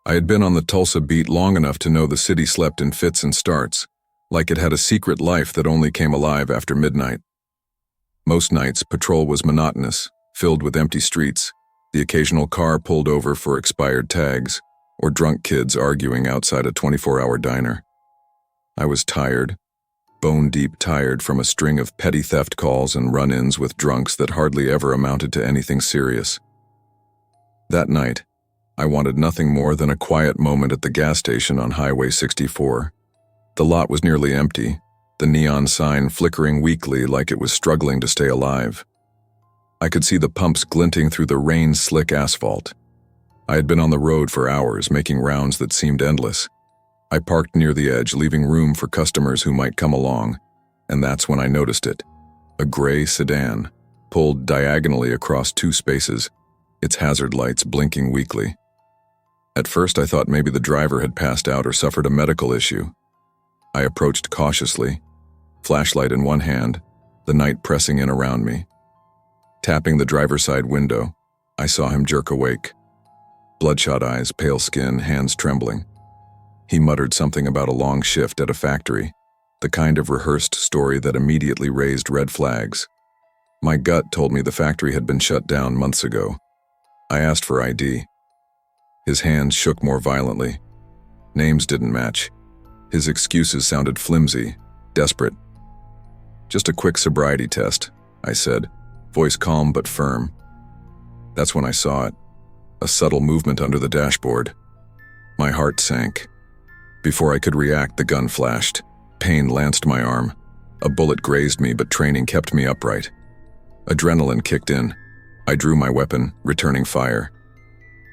I had been on the Tulsa beat long enough to know the city slept in fits and starts, like it had a secret life that only came alive after midnight. Most nights, patrol was monotonous, filled with empty streets, the occasional car pulled over for expired tags, or drunk kids arguing outside a 24-hour diner. I was tired, bone-deep tired from a string of petty theft calls and run-ins with drunks that hardly ever amounted to anything serious. That night, I wanted nothing more than a quiet moment at the gas station on Highway 64. The lot was nearly empty, the neon sign flickering weakly like it was struggling to stay alive. I could see the pumps glinting through the rain-slick asphalt. I had been on the road for hours, making rounds that seemed endless. I parked near the edge, leaving room for customers who might come along, and that's when I noticed it. A gray sedan, pulled diagonally across two spaces, its hazard lights blinking weakly. At first I thought maybe the driver had passed out or suffered a medical issue. I approached cautiously, flashlight in one hand, the night pressing in around me. Tapping the driver's side window, I saw him jerk awake. Bloodshot eyes, pale skin, hands trembling. He muttered something about a long shift at a factory, the kind of rehearsed story that immediately raised red flags. My gut told me the factory had been shut down months ago. I asked for ID. His hands shook more violently. Names didn't match. His excuses sounded flimsy, desperate. "Just a quick sobriety test," I said, voice calm but firm. That's when I saw it, a subtle movement under the dashboard. My heart sank. Before I could react, the gun flashed. Pain lanced my arm. A bullet grazed me, but training kept me upright. Adrenaline kicked in. I drew my weapon, returning fire.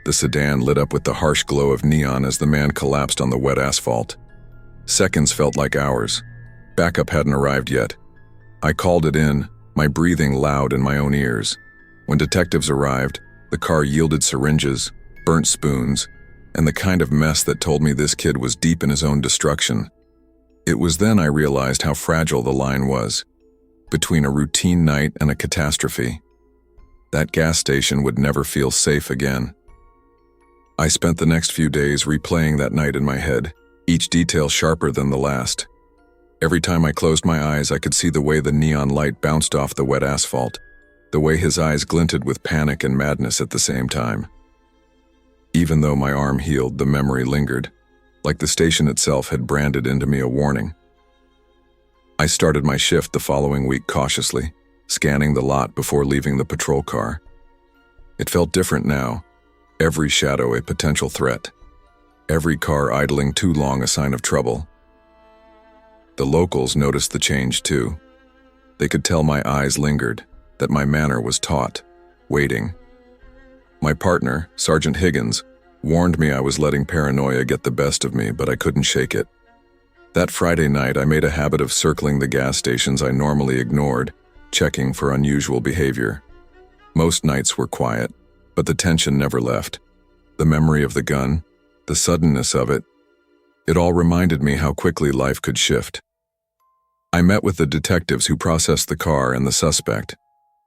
The sedan lit up with the harsh glow of neon as the man collapsed on the wet asphalt. Seconds felt like hours. Backup hadn't arrived yet. I called it in, my breathing loud in my own ears. When detectives arrived, the car yielded syringes, burnt spoons, and the kind of mess that told me this kid was deep in his own destruction. It was then I realized how fragile the line was, between a routine night and a catastrophe. That gas station would never feel safe again. I spent the next few days replaying that night in my head, each detail sharper than the last. Every time I closed my eyes, I could see the way the neon light bounced off the wet asphalt, the way his eyes glinted with panic and madness at the same time. Even though my arm healed, the memory lingered, like the station itself had branded into me a warning. I started my shift the following week cautiously, scanning the lot before leaving the patrol car. It felt different now, every shadow a potential threat, every car idling too long a sign of trouble. The locals noticed the change too. They could tell my eyes lingered, that my manner was taut, waiting. My partner, Sergeant Higgins, warned me I was letting paranoia get the best of me, but I couldn't shake it. That Friday night, I made a habit of circling the gas stations I normally ignored, checking for unusual behavior. Most nights were quiet, but the tension never left. The memory of the gun, the suddenness of it, it all reminded me how quickly life could shift. I met with the detectives who processed the car and the suspect.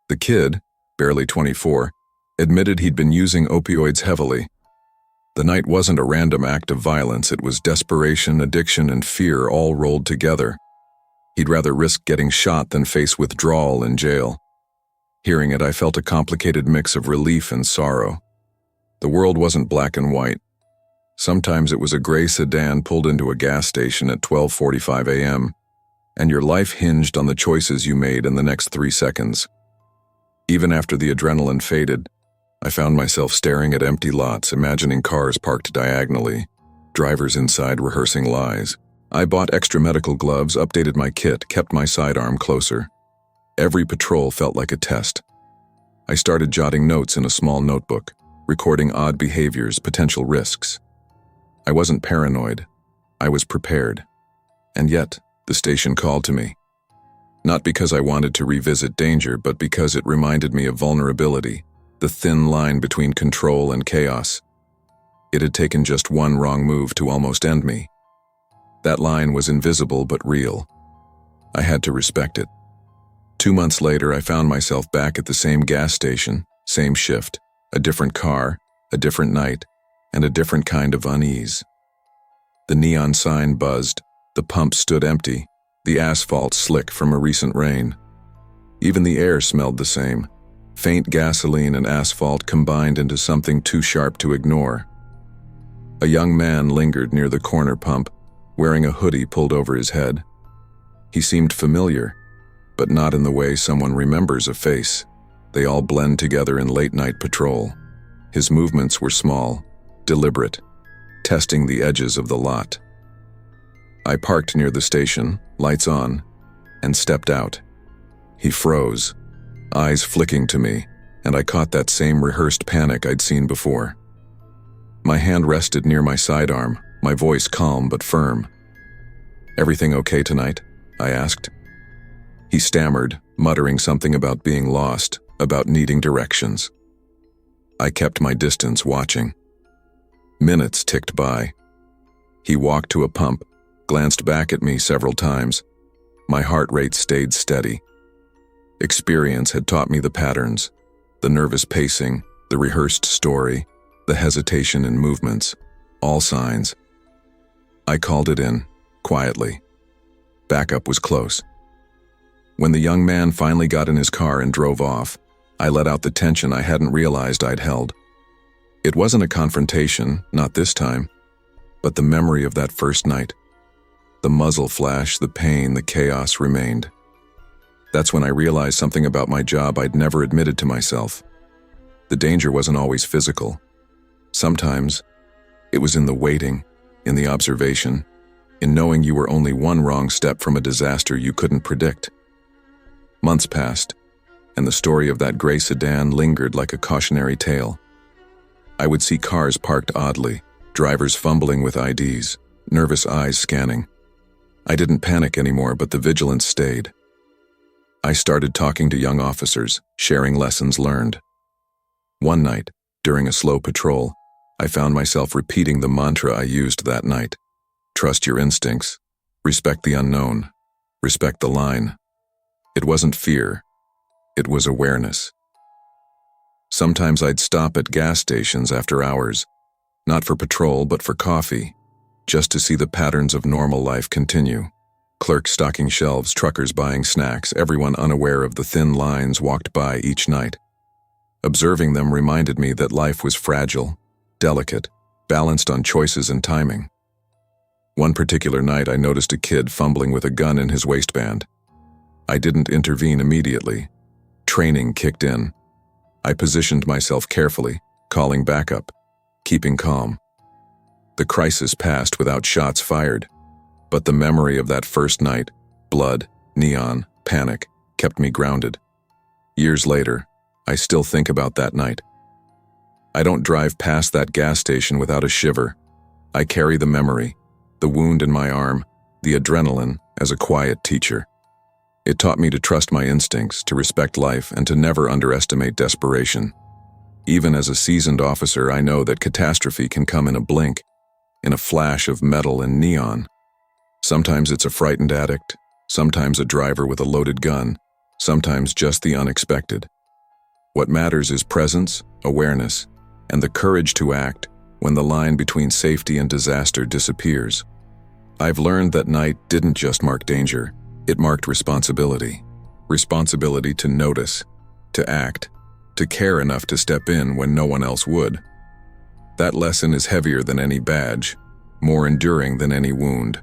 The kid, barely 24, admitted he'd been using opioids heavily. The night wasn't a random act of violence, it was desperation, addiction, and fear all rolled together. He'd rather risk getting shot than face withdrawal in jail. Hearing it, I felt a complicated mix of relief and sorrow. The world wasn't black and white. Sometimes it was a gray sedan pulled into a gas station at 12:45 a.m., and your life hinged on the choices you made in the next 3 seconds. Even after the adrenaline faded, I found myself staring at empty lots, imagining cars parked diagonally, drivers inside rehearsing lies. I bought extra medical gloves, updated my kit, kept my sidearm closer. Every patrol felt like a test. I started jotting notes in a small notebook, recording odd behaviors, potential risks. I wasn't paranoid. I was prepared. And yet, the station called to me. Not because I wanted to revisit danger, but because it reminded me of vulnerability, the thin line between control and chaos. It had taken just one wrong move to almost end me. That line was invisible but real. I had to respect it. 2 months later, I found myself back at the same gas station, same shift, a different car, a different night, and a different kind of unease. The neon sign buzzed, the pump stood empty, the asphalt slick from a recent rain. Even the air smelled the same, faint gasoline and asphalt combined into something too sharp to ignore. A young man lingered near the corner pump, wearing a hoodie pulled over his head. He seemed familiar, but not in the way someone remembers a face. They all blend together in late-night patrol. His movements were small, deliberate, testing the edges of the lot. I parked near the station, lights on, and stepped out. He froze, eyes flicking to me, and I caught that same rehearsed panic I'd seen before. My hand rested near my sidearm, my voice calm but firm. "Everything okay tonight?" I asked. He stammered, muttering something about being lost, about needing directions. I kept my distance, watching. Minutes ticked by. He walked to a pump, glanced back at me several times. My heart rate stayed steady. Experience had taught me the patterns, the nervous pacing, the rehearsed story, the hesitation in movements, all signs. I called it in, quietly. Backup was close. When the young man finally got in his car and drove off, I let out the tension I hadn't realized I'd held. It wasn't a confrontation, not this time, but the memory of that first night. The muzzle flash, the pain, the chaos remained. That's when I realized something about my job I'd never admitted to myself. The danger wasn't always physical. Sometimes, it was in the waiting, in the observation, in knowing you were only one wrong step from a disaster you couldn't predict. Months passed, and the story of that gray sedan lingered like a cautionary tale. I would see cars parked oddly, drivers fumbling with IDs, nervous eyes scanning. I didn't panic anymore, but the vigilance stayed. I started talking to young officers, sharing lessons learned. One night, during a slow patrol, I found myself repeating the mantra I used that night. Trust your instincts. Respect the unknown. Respect the line. It wasn't fear. It was awareness. Sometimes I'd stop at gas stations after hours, not for patrol but for coffee, just to see the patterns of normal life continue. Clerks stocking shelves, truckers buying snacks, everyone unaware of the thin lines walked by each night. Observing them reminded me that life was fragile, delicate, balanced on choices and timing. One particular night I noticed a kid fumbling with a gun in his waistband. I didn't intervene immediately. Training kicked in. I positioned myself carefully, calling backup, keeping calm. The crisis passed without shots fired, but the memory of that first night, blood, neon, panic, kept me grounded. Years later, I still think about that night. I don't drive past that gas station without a shiver. I carry the memory, the wound in my arm, the adrenaline as a quiet teacher. It taught me to trust my instincts, to respect life, and to never underestimate desperation. Even as a seasoned officer, I know that catastrophe can come in a blink, in a flash of metal and neon. Sometimes it's a frightened addict, sometimes a driver with a loaded gun, sometimes just the unexpected. What matters is presence, awareness, and the courage to act when the line between safety and disaster disappears. I've learned that night didn't just mark danger, it marked responsibility. Responsibility to notice, to act, to care enough to step in when no one else would. That lesson is heavier than any badge, more enduring than any wound.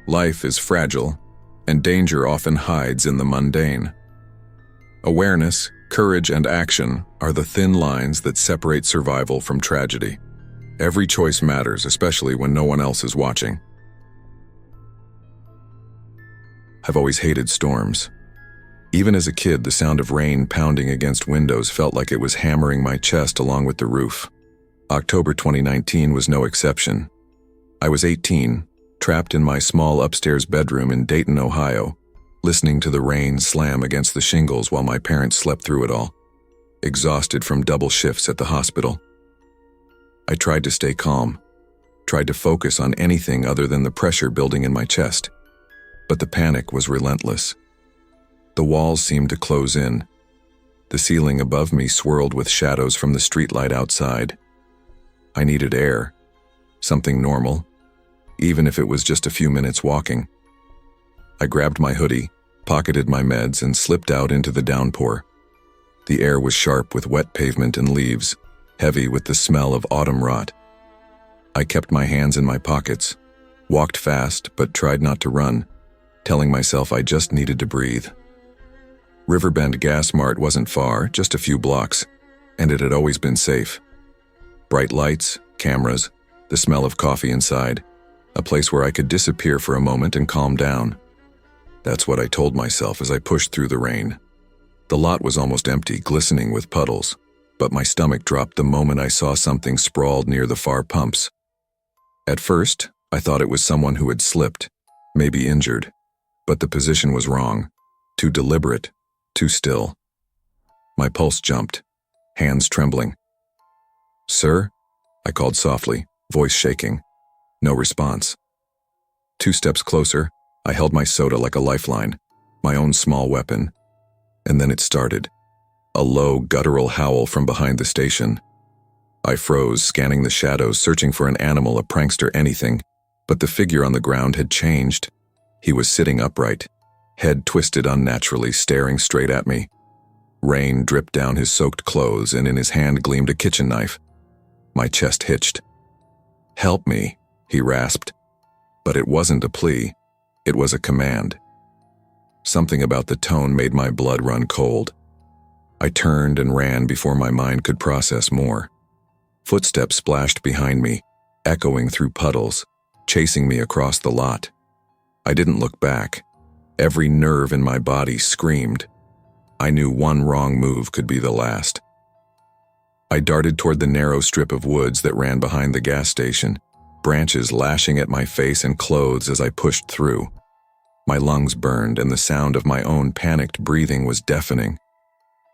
Life is fragile, and danger often hides in the mundane. Awareness, courage, and action are the thin lines that separate survival from tragedy. Every choice matters, especially when no one else is watching. I've always hated storms. Even as a kid, the sound of rain pounding against windows felt like it was hammering my chest along with the roof. October 2019 was no exception. I was 18, trapped in my small upstairs bedroom in Dayton, Ohio, listening to the rain slam against the shingles while my parents slept through it all, exhausted from double shifts at the hospital. I tried to stay calm, tried to focus on anything other than the pressure building in my chest. But the panic was relentless. The walls seemed to close in. The ceiling above me swirled with shadows from the streetlight outside. I needed air, something normal, even if it was just a few minutes walking. I grabbed my hoodie, pocketed my meds, and slipped out into the downpour. The air was sharp with wet pavement and leaves, heavy with the smell of autumn rot. I kept my hands in my pockets, walked fast but tried not to run, telling myself I just needed to breathe. Riverbend Gas Mart wasn't far, just a few blocks, and it had always been safe. Bright lights, cameras, the smell of coffee inside, a place where I could disappear for a moment and calm down. That's what I told myself as I pushed through the rain. The lot was almost empty, glistening with puddles, but my stomach dropped the moment I saw something sprawled near the far pumps. At first, I thought it was someone who had slipped, maybe injured, but the position was wrong, too deliberate, too still. My pulse jumped, hands trembling. "Sir?" I called softly, voice shaking. No response. 2 steps closer, I held my soda like a lifeline, my own small weapon. And then it started. A low, guttural howl from behind the station. I froze, scanning the shadows, searching for an animal, a prankster, anything. But the figure on the ground had changed. He was sitting upright, head twisted unnaturally, staring straight at me. Rain dripped down his soaked clothes, and in his hand gleamed a kitchen knife. My chest hitched. "Help me," he rasped. But it wasn't a plea. It was a command. Something about the tone made my blood run cold. I turned and ran before my mind could process more. Footsteps splashed behind me, echoing through puddles, chasing me across the lot. I didn't look back. Every nerve in my body screamed. I knew one wrong move could be the last. I darted toward the narrow strip of woods that ran behind the gas station, branches lashing at my face and clothes as I pushed through. My lungs burned, and the sound of my own panicked breathing was deafening.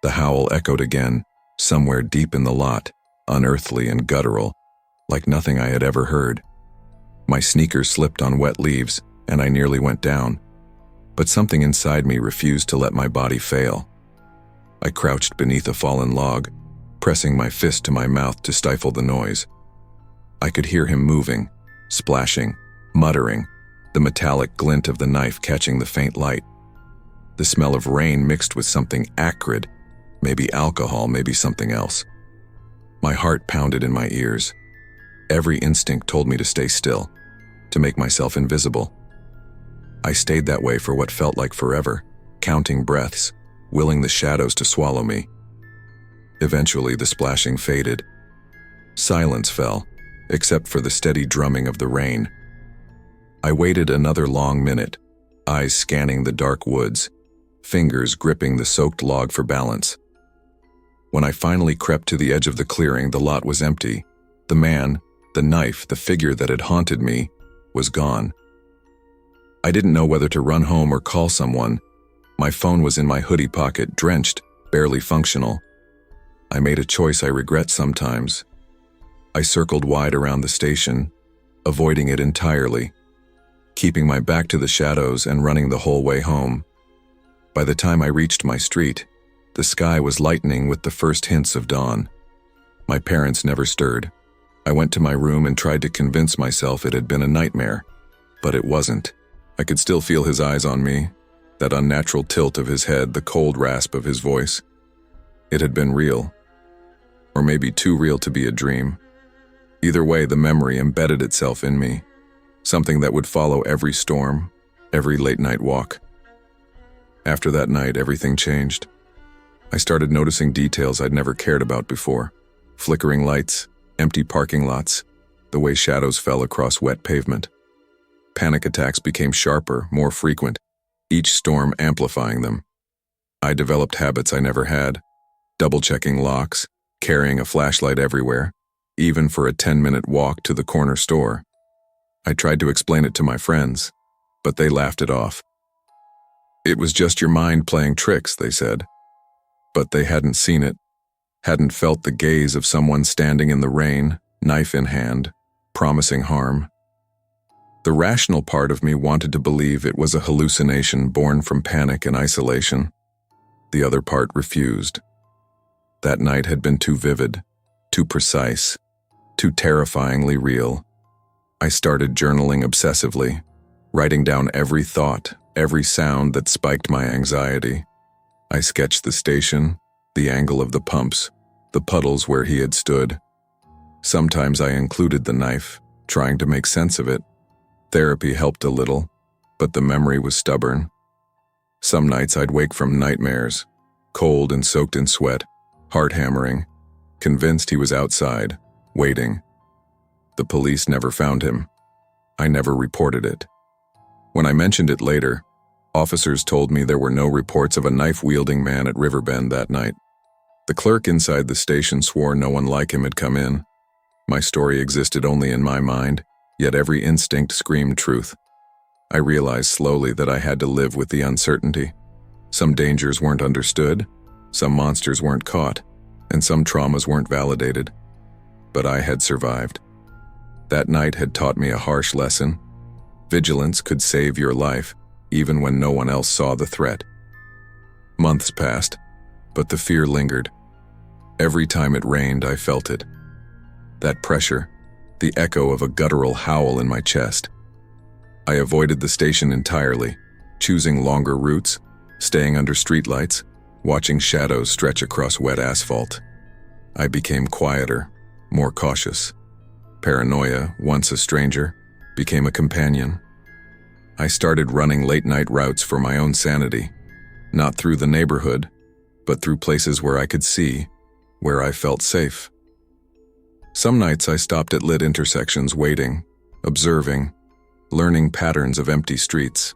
The howl echoed again, somewhere deep in the lot, unearthly and guttural, like nothing I had ever heard. My sneakers slipped on wet leaves, and I nearly went down. But something inside me refused to let my body fail. I crouched beneath a fallen log, pressing my fist to my mouth to stifle the noise. I could hear him moving, splashing, muttering, the metallic glint of the knife catching the faint light. The smell of rain mixed with something acrid, maybe alcohol, maybe something else. My heart pounded in my ears. Every instinct told me to stay still, to make myself invisible. I stayed that way for what felt like forever, counting breaths, willing the shadows to swallow me. Eventually, the splashing faded. Silence fell, except for the steady drumming of the rain. I waited another long minute, eyes scanning the dark woods, fingers gripping the soaked log for balance. When I finally crept to the edge of the clearing, the lot was empty. The man, the knife, the figure that had haunted me, was gone. I didn't know whether to run home or call someone. My phone was in my hoodie pocket, drenched, barely functional. I made a choice I regret sometimes. I circled wide around the station, avoiding it entirely, keeping my back to the shadows and running the whole way home. By the time I reached my street, the sky was lightening with the first hints of dawn. My parents never stirred. I went to my room and tried to convince myself it had been a nightmare, but it wasn't. I could still feel his eyes on me, that unnatural tilt of his head, the cold rasp of his voice. It had been real, or maybe too real to be a dream. Either way, the memory embedded itself in me, something that would follow every storm, every late-night walk. After that night, everything changed. I started noticing details I'd never cared about before. Flickering lights, empty parking lots, the way shadows fell across wet pavement. Panic attacks became sharper, more frequent, each storm amplifying them. I developed habits I never had, double-checking locks, carrying a flashlight everywhere, even for a 10-minute walk to the corner store. I tried to explain it to my friends, but they laughed it off. It was just your mind playing tricks, they said. But they hadn't seen it, hadn't felt the gaze of someone standing in the rain, knife in hand, promising harm. The rational part of me wanted to believe it was a hallucination born from panic and isolation. The other part refused. That night had been too vivid, too precise, too terrifyingly real. I started journaling obsessively, writing down every thought, every sound that spiked my anxiety. I sketched the station, the angle of the pumps, the puddles where he had stood. Sometimes I included the knife, trying to make sense of it. Therapy helped a little, but the memory was stubborn. Some nights I'd wake from nightmares, cold and soaked in sweat, heart hammering, convinced he was outside, waiting. The police never found him. I never reported it. When I mentioned it later, officers told me there were no reports of a knife-wielding man at Riverbend that night. The clerk inside the station swore no one like him had come in. My story existed only in my mind, yet every instinct screamed truth. I realized slowly that I had to live with the uncertainty. Some dangers weren't understood, some monsters weren't caught, and some traumas weren't validated. But I had survived. That night had taught me a harsh lesson. Vigilance could save your life, even when no one else saw the threat. Months passed, but the fear lingered. Every time it rained, I felt it. That pressure, the echo of a guttural howl in my chest. I avoided the station entirely, choosing longer routes, staying under streetlights, watching shadows stretch across wet asphalt. I became quieter, more cautious. Paranoia, once a stranger, became a companion. I started running late-night routes for my own sanity, not through the neighborhood, but through places where I could see, where I felt safe. Some nights I stopped at lit intersections waiting, observing, learning patterns of empty streets.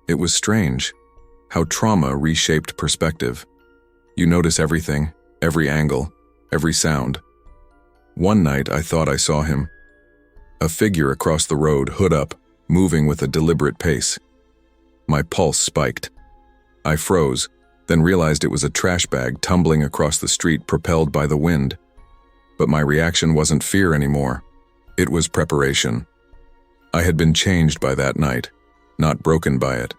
It was strange how trauma reshaped perspective. You notice everything, every angle, every sound. One night I thought I saw him. A figure across the road, hood up, moving with a deliberate pace. My pulse spiked. I froze, then realized it was a trash bag tumbling across the street propelled by the wind. But my reaction wasn't fear anymore. It was preparation. I had been changed by that night, not broken by it.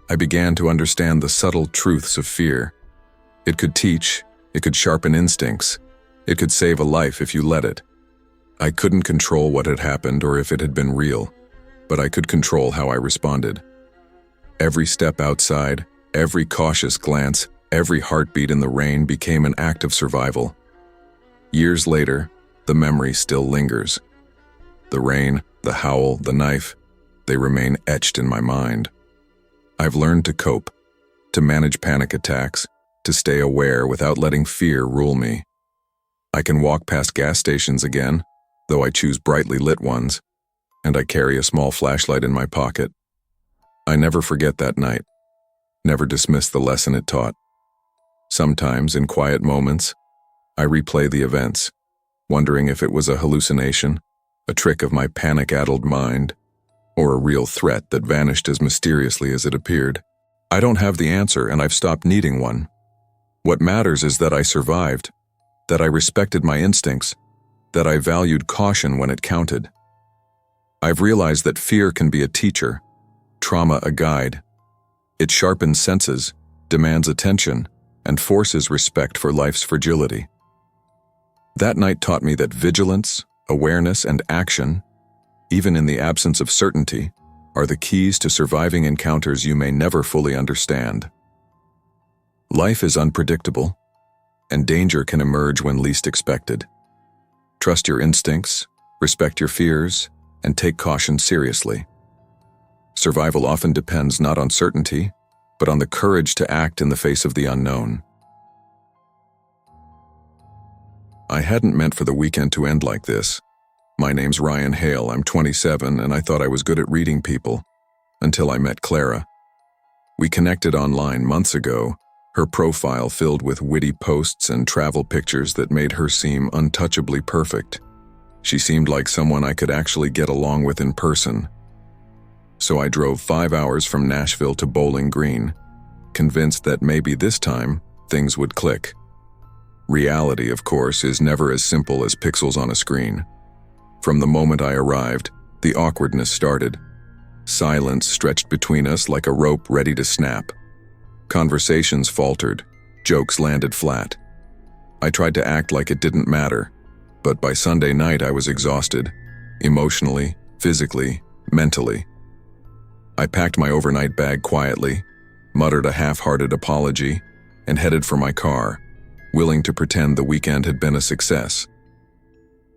I began to understand the subtle truths of fear. It could teach, it could sharpen instincts, it could save a life if you let it. I couldn't control what had happened or if it had been real, but I could control how I responded. Every step outside, every cautious glance, every heartbeat in the rain became an act of survival. Years later, the memory still lingers. The rain, the howl, the knife, they remain etched in my mind. I've learned to cope, to manage panic attacks, to stay aware without letting fear rule me. I can walk past gas stations again, though I choose brightly lit ones, and I carry a small flashlight in my pocket. I never forget that night, never dismiss the lesson it taught. Sometimes, in quiet moments, I replay the events, wondering if it was a hallucination, a trick of my panic-addled mind, or a real threat that vanished as mysteriously as it appeared. I don't have the answer, and I've stopped needing one. What matters is that I survived, that I respected my instincts, that I valued caution when it counted. I've realized that fear can be a teacher, trauma a guide. It sharpens senses, demands attention, and forces respect for life's fragility. That night taught me that vigilance, awareness, and action, even in the absence of certainty, are the keys to surviving encounters you may never fully understand. Life is unpredictable, and danger can emerge when least expected. Trust your instincts, respect your fears, and take caution seriously. Survival often depends not on certainty, but on the courage to act in the face of the unknown. I hadn't meant for the weekend to end like this. My name's Ryan Hale, I'm 27, and I thought I was good at reading people, until I met Clara. We connected online months ago, her profile filled with witty posts and travel pictures that made her seem untouchably perfect. She seemed like someone I could actually get along with in person. So I drove 5 hours from Nashville to Bowling Green, convinced that maybe this time things would click. Reality, of course, is never as simple as pixels on a screen. From the moment I arrived, the awkwardness started. Silence stretched between us like a rope ready to snap. Conversations faltered, jokes landed flat. I tried to act like it didn't matter, But by Sunday night, I was exhausted, emotionally, physically, mentally. I packed my overnight bag quietly, muttered a half-hearted apology, and headed for my car, willing to pretend the weekend had been a success.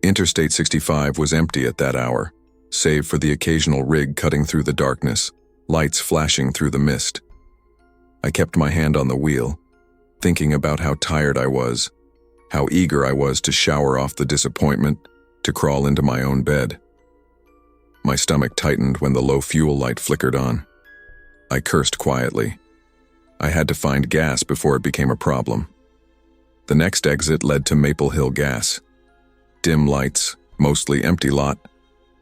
Interstate 65 was empty at that hour, save for the occasional rig cutting through the darkness, lights flashing through the mist. I kept my hand on the wheel, thinking about how tired I was, how eager I was to shower off the disappointment, to crawl into my own bed. My stomach tightened when the low fuel light flickered on. I cursed quietly. I had to find gas before it became a problem. The next exit led to Maple Hill Gas. Dim lights, mostly empty lot,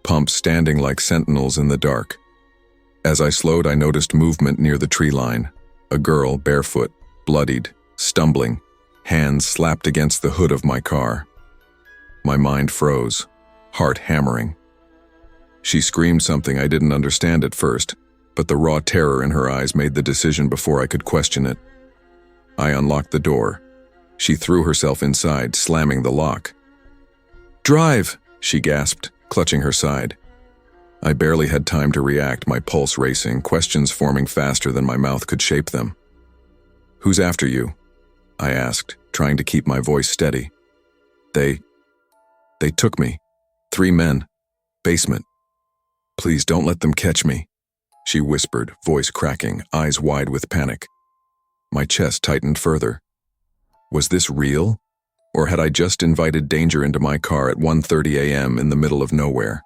pumps standing like sentinels in the dark. As I slowed, I noticed movement near the tree line. A girl, barefoot, bloodied, stumbling, hands slapped against the hood of my car. My mind froze, heart hammering. She screamed something I didn't understand at first, but the raw terror in her eyes made the decision before I could question it. I unlocked the door. She threw herself inside, slamming the lock. "Drive!" she gasped, clutching her side. I barely had time to react, my pulse racing, questions forming faster than my mouth could shape them. "Who's after you?" I asked, trying to keep my voice steady. They took me. 3 men. Basement. "Please don't let them catch me," she whispered, voice cracking, eyes wide with panic. My chest tightened further. Was this real? Or had I just invited danger into my car at 1:30 a.m. in the middle of nowhere?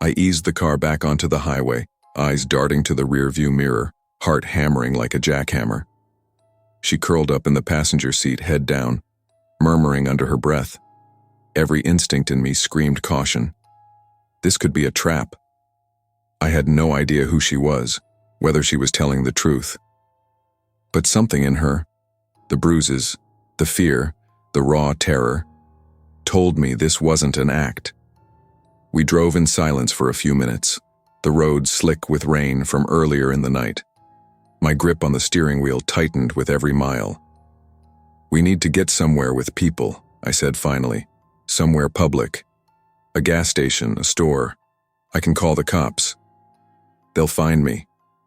I eased the car back onto the highway, eyes darting to the rearview mirror, heart hammering like a jackhammer. She curled up in the passenger seat, head down, murmuring under her breath. Every instinct in me screamed caution. This could be a trap. I had no idea who she was, whether she was telling the truth. But something in her, the bruises, the fear, the raw terror, told me this wasn't an act. We drove in silence for a few minutes, the road slick with rain from earlier in the night. My grip on the steering wheel tightened with every mile. "We need to get somewhere with people," I said finally. "Somewhere public. A gas station, a store. I can call the cops." "They'll find me.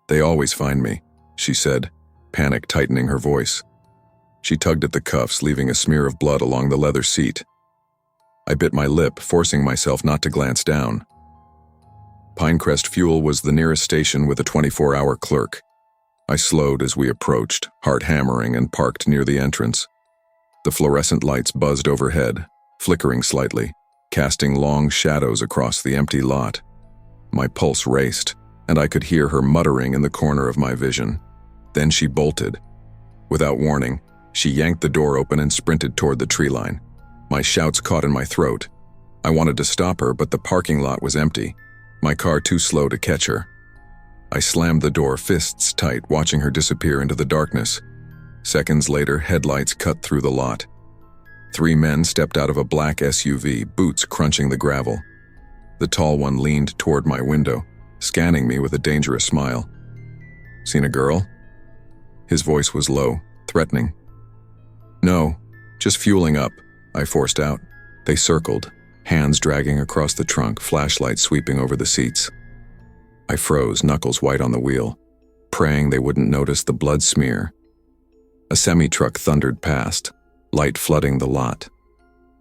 They always find me," she said, panic tightening her voice. She tugged at the cuffs, leaving a smear of blood along the leather seat. I bit my lip, forcing myself not to glance down. Pinecrest Fuel was the nearest station with a 24-hour clerk. I slowed as we approached, heart hammering, and parked near the entrance. The fluorescent lights buzzed overhead, flickering slightly, casting long shadows across the empty lot. My pulse raced, and I could hear her muttering in the corner of my vision. Then she bolted. Without warning, she yanked the door open and sprinted toward the tree line. My shouts caught in my throat. I wanted to stop her, but the parking lot was empty, my car too slow to catch her. I slammed the door, fists tight, watching her disappear into the darkness. Seconds later, headlights cut through the lot. 3 men stepped out of a black SUV, boots crunching the gravel. The tall one leaned toward my window, scanning me with a dangerous smile. "Seen a girl?" His voice was low, threatening. "No, just fueling up," I forced out. They circled, hands dragging across the trunk, flashlights sweeping over the seats. I froze, knuckles white on the wheel, praying they wouldn't notice the blood smear. A semi-truck thundered past, light flooding the lot.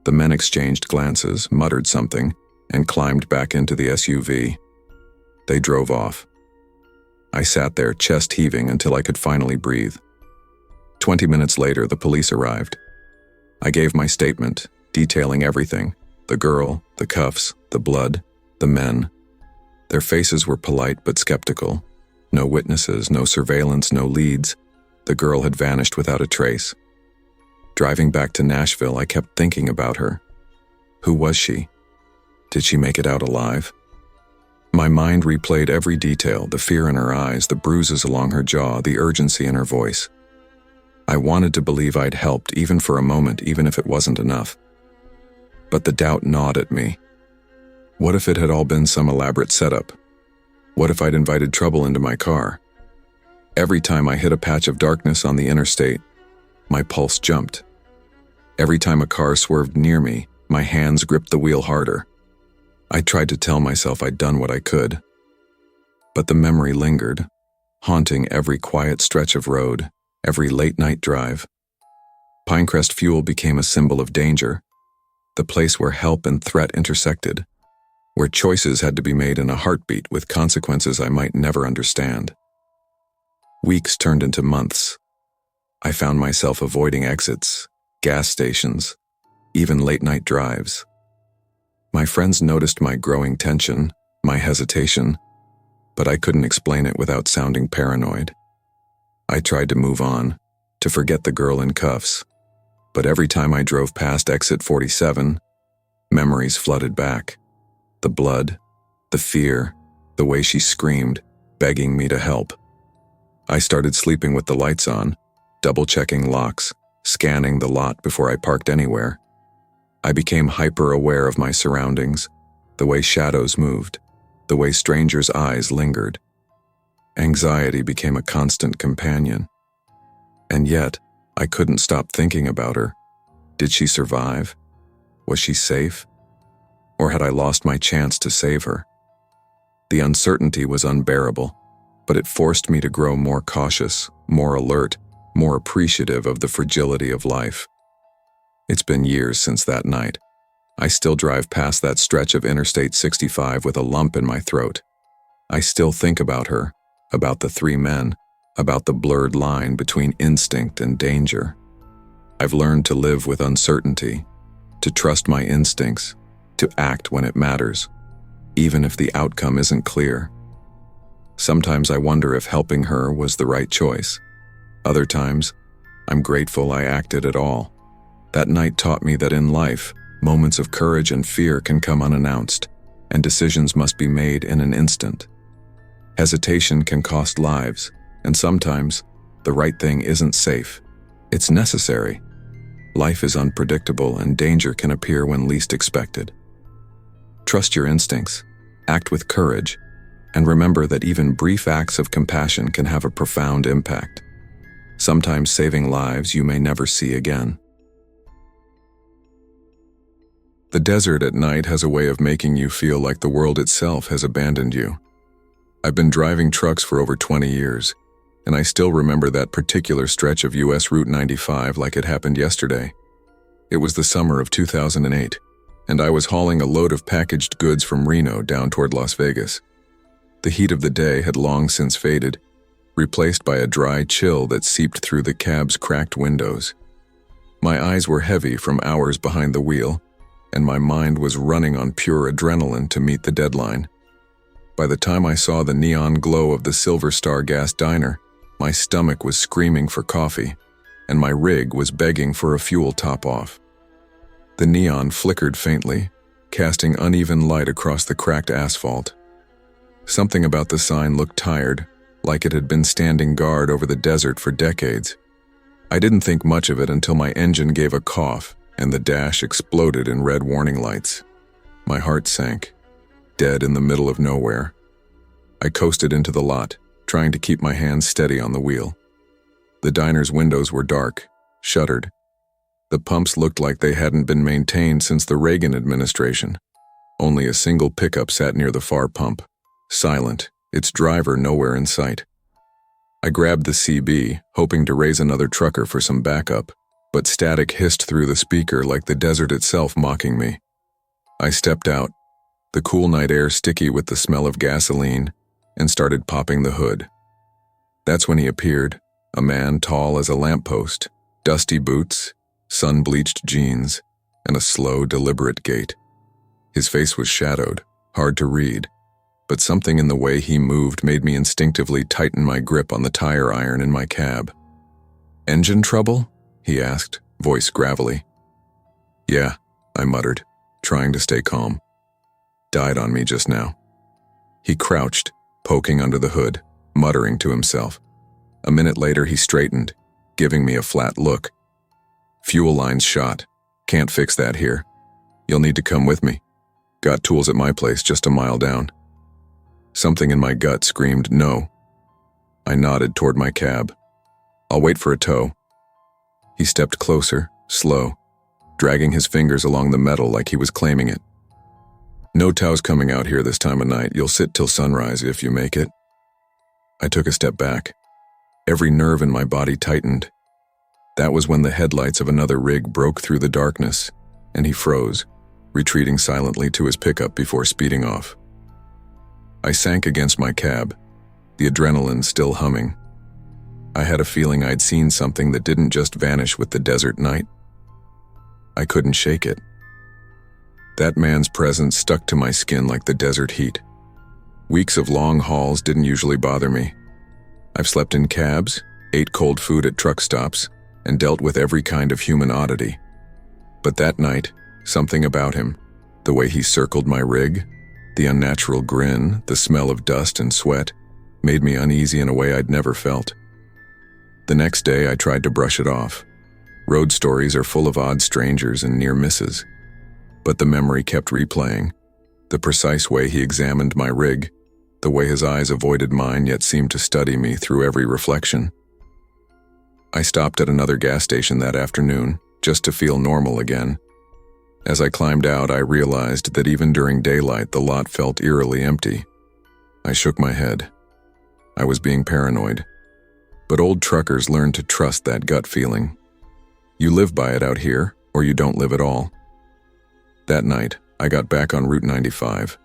The men exchanged glances, muttered something, and climbed back into the SUV. They drove off. I sat there, chest heaving, until I could finally breathe. 20 minutes later, the police arrived. I gave my statement, detailing everything: the girl, the cuffs, the blood, the men. Their faces were polite but skeptical. No witnesses, no surveillance, no leads. The girl had vanished without a trace. Driving back to Nashville, I kept thinking about her. Who was she? Did she make it out alive? My mind replayed every detail, the fear in her eyes, the bruises along her jaw, the urgency in her voice. I wanted to believe I'd helped, even for a moment, even if it wasn't enough. But the doubt gnawed at me. What if it had all been some elaborate setup? What if I'd invited trouble into my car? Every time I hit a patch of darkness on the interstate, my pulse jumped. Every time a car swerved near me, My hands gripped the wheel harder. I tried to tell myself I'd done what I could. But the memory lingered, haunting every quiet stretch of road, every late-night drive. Pinecrest Fuel became a symbol of danger, the place where help and threat intersected, where choices had to be made in a heartbeat with consequences I might never understand. Weeks turned into months. I found myself avoiding exits, gas stations, even late-night drives. My friends noticed my growing tension, my hesitation, but I couldn't explain it without sounding paranoid. I tried to move on, to forget the girl in cuffs, but every time I drove past exit 47, memories flooded back. The blood, the fear, the way she screamed, begging me to help. I started sleeping with the lights on, double-checking locks, scanning the lot before I parked anywhere. I became hyper-aware of my surroundings, the way shadows moved, the way strangers' eyes lingered. Anxiety became a constant companion. And yet, I couldn't stop thinking about her. Did she survive? Was she safe? Or had I lost my chance to save her? The uncertainty was unbearable, but it forced me to grow more cautious, more alert, more appreciative of the fragility of life. It's been years since that night. I still drive past that stretch of Interstate 65 with a lump in my throat. I still think about her, about the three men, about the blurred line between instinct and danger. I've learned to live with uncertainty, to trust my instincts, to act when it matters, even if the outcome isn't clear. Sometimes I wonder if helping her was the right choice. Other times, I'm grateful I acted at all. That night taught me that in life, moments of courage and fear can come unannounced, and decisions must be made in an instant. Hesitation can cost lives, and sometimes, the right thing isn't safe. It's necessary. Life is unpredictable, and danger can appear when least expected. Trust your instincts, act with courage, and remember that even brief acts of compassion can have a profound impact, sometimes saving lives you may never see again. The desert at night has a way of making you feel like the world itself has abandoned you. I've been driving trucks for over 20 years, and I still remember that particular stretch of US Route 95 like it happened yesterday. It was the summer of 2008, and I was hauling a load of packaged goods from Reno down toward Las Vegas. The heat of the day had long since faded, replaced by a dry chill that seeped through the cab's cracked windows. My eyes were heavy from hours behind the wheel, and my mind was running on pure adrenaline to meet the deadline. By the time I saw the neon glow of the Silver Star Gas Diner, my stomach was screaming for coffee, and my rig was begging for a fuel top-off. The neon flickered faintly, casting uneven light across the cracked asphalt. Something about the sign looked tired, like it had been standing guard over the desert for decades. I didn't think much of it until my engine gave a cough, and the dash exploded in red warning lights. My heart sank, dead in the middle of nowhere. I coasted into the lot, trying to keep my hands steady on the wheel. The diner's windows were dark, shuttered. The pumps looked like they hadn't been maintained since the Reagan administration. Only a single pickup sat near the far pump, silent, its driver nowhere in sight. I grabbed the CB, hoping to raise another trucker for some backup, but static hissed through the speaker like the desert itself mocking me. I stepped out, the cool night air sticky with the smell of gasoline, and started popping the hood. That's when he appeared, a man tall as a lamppost, dusty boots, sun-bleached jeans, and a slow, deliberate gait. His face was shadowed, hard to read, but something in the way he moved made me instinctively tighten my grip on the tire iron in my cab. "Engine trouble?" he asked, voice gravelly. "Yeah," I muttered, trying to stay calm. "Died on me just now." He crouched, poking under the hood, muttering to himself. A minute later he straightened, giving me a flat look. "Fuel line's shot. Can't fix that here. You'll need to come with me. Got tools at my place just a mile down." Something in my gut screamed no. I nodded toward my cab. "I'll wait for a tow." He stepped closer, slow. dragging his fingers along the metal like he was claiming it. "No tow's coming out here this time of night. You'll sit till sunrise if you make it." I took a step back. Every nerve in my body tightened. That was when the headlights of another rig broke through the darkness, and he froze, retreating silently to his pickup before speeding off. I sank against my cab, the adrenaline still humming. I had a feeling I'd seen something that didn't just vanish with the desert night. I couldn't shake it. That man's presence stuck to my skin like the desert heat. Weeks of long hauls didn't usually bother me. I've slept in cabs, ate cold food at truck stops, and dealt with every kind of human oddity. But that night, something about him, the way he circled my rig, the unnatural grin, the smell of dust and sweat, made me uneasy in a way I'd never felt. The next day I tried to brush it off. Road stories are full of odd strangers and near misses. But the memory kept replaying. The precise way he examined my rig, the way his eyes avoided mine yet seemed to study me through every reflection. I stopped at another gas station that afternoon, just to feel normal again. As I climbed out, I realized that even during daylight, the lot felt eerily empty. I shook my head. I was being paranoid. But old truckers learn to trust that gut feeling. You live by it out here, or you don't live at all. That night, I got back on Route 95.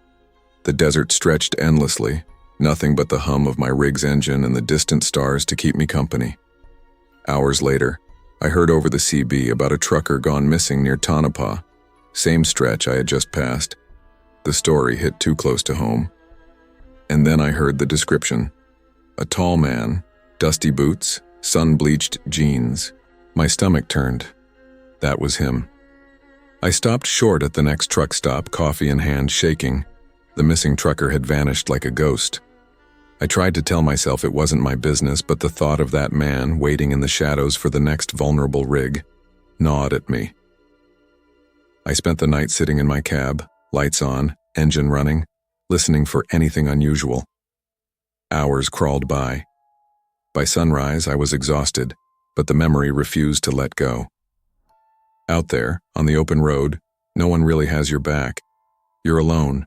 The desert stretched endlessly, nothing but the hum of my rig's engine and the distant stars to keep me company. Hours later, I heard over the CB about a trucker gone missing near Tonopah, same stretch I had just passed. The story hit too close to home. And then I heard the description. A tall man, dusty boots, sun-bleached jeans. My stomach turned. That was him. I stopped short at the next truck stop, coffee in hand, shaking. The missing trucker had vanished like a ghost. I tried to tell myself it wasn't my business, but the thought of that man waiting in the shadows for the next vulnerable rig gnawed at me. I spent the night sitting in my cab, lights on, engine running, listening for anything unusual. Hours crawled by. By sunrise, I was exhausted, but the memory refused to let go. Out there, on the open road, no one really has your back. You're alone.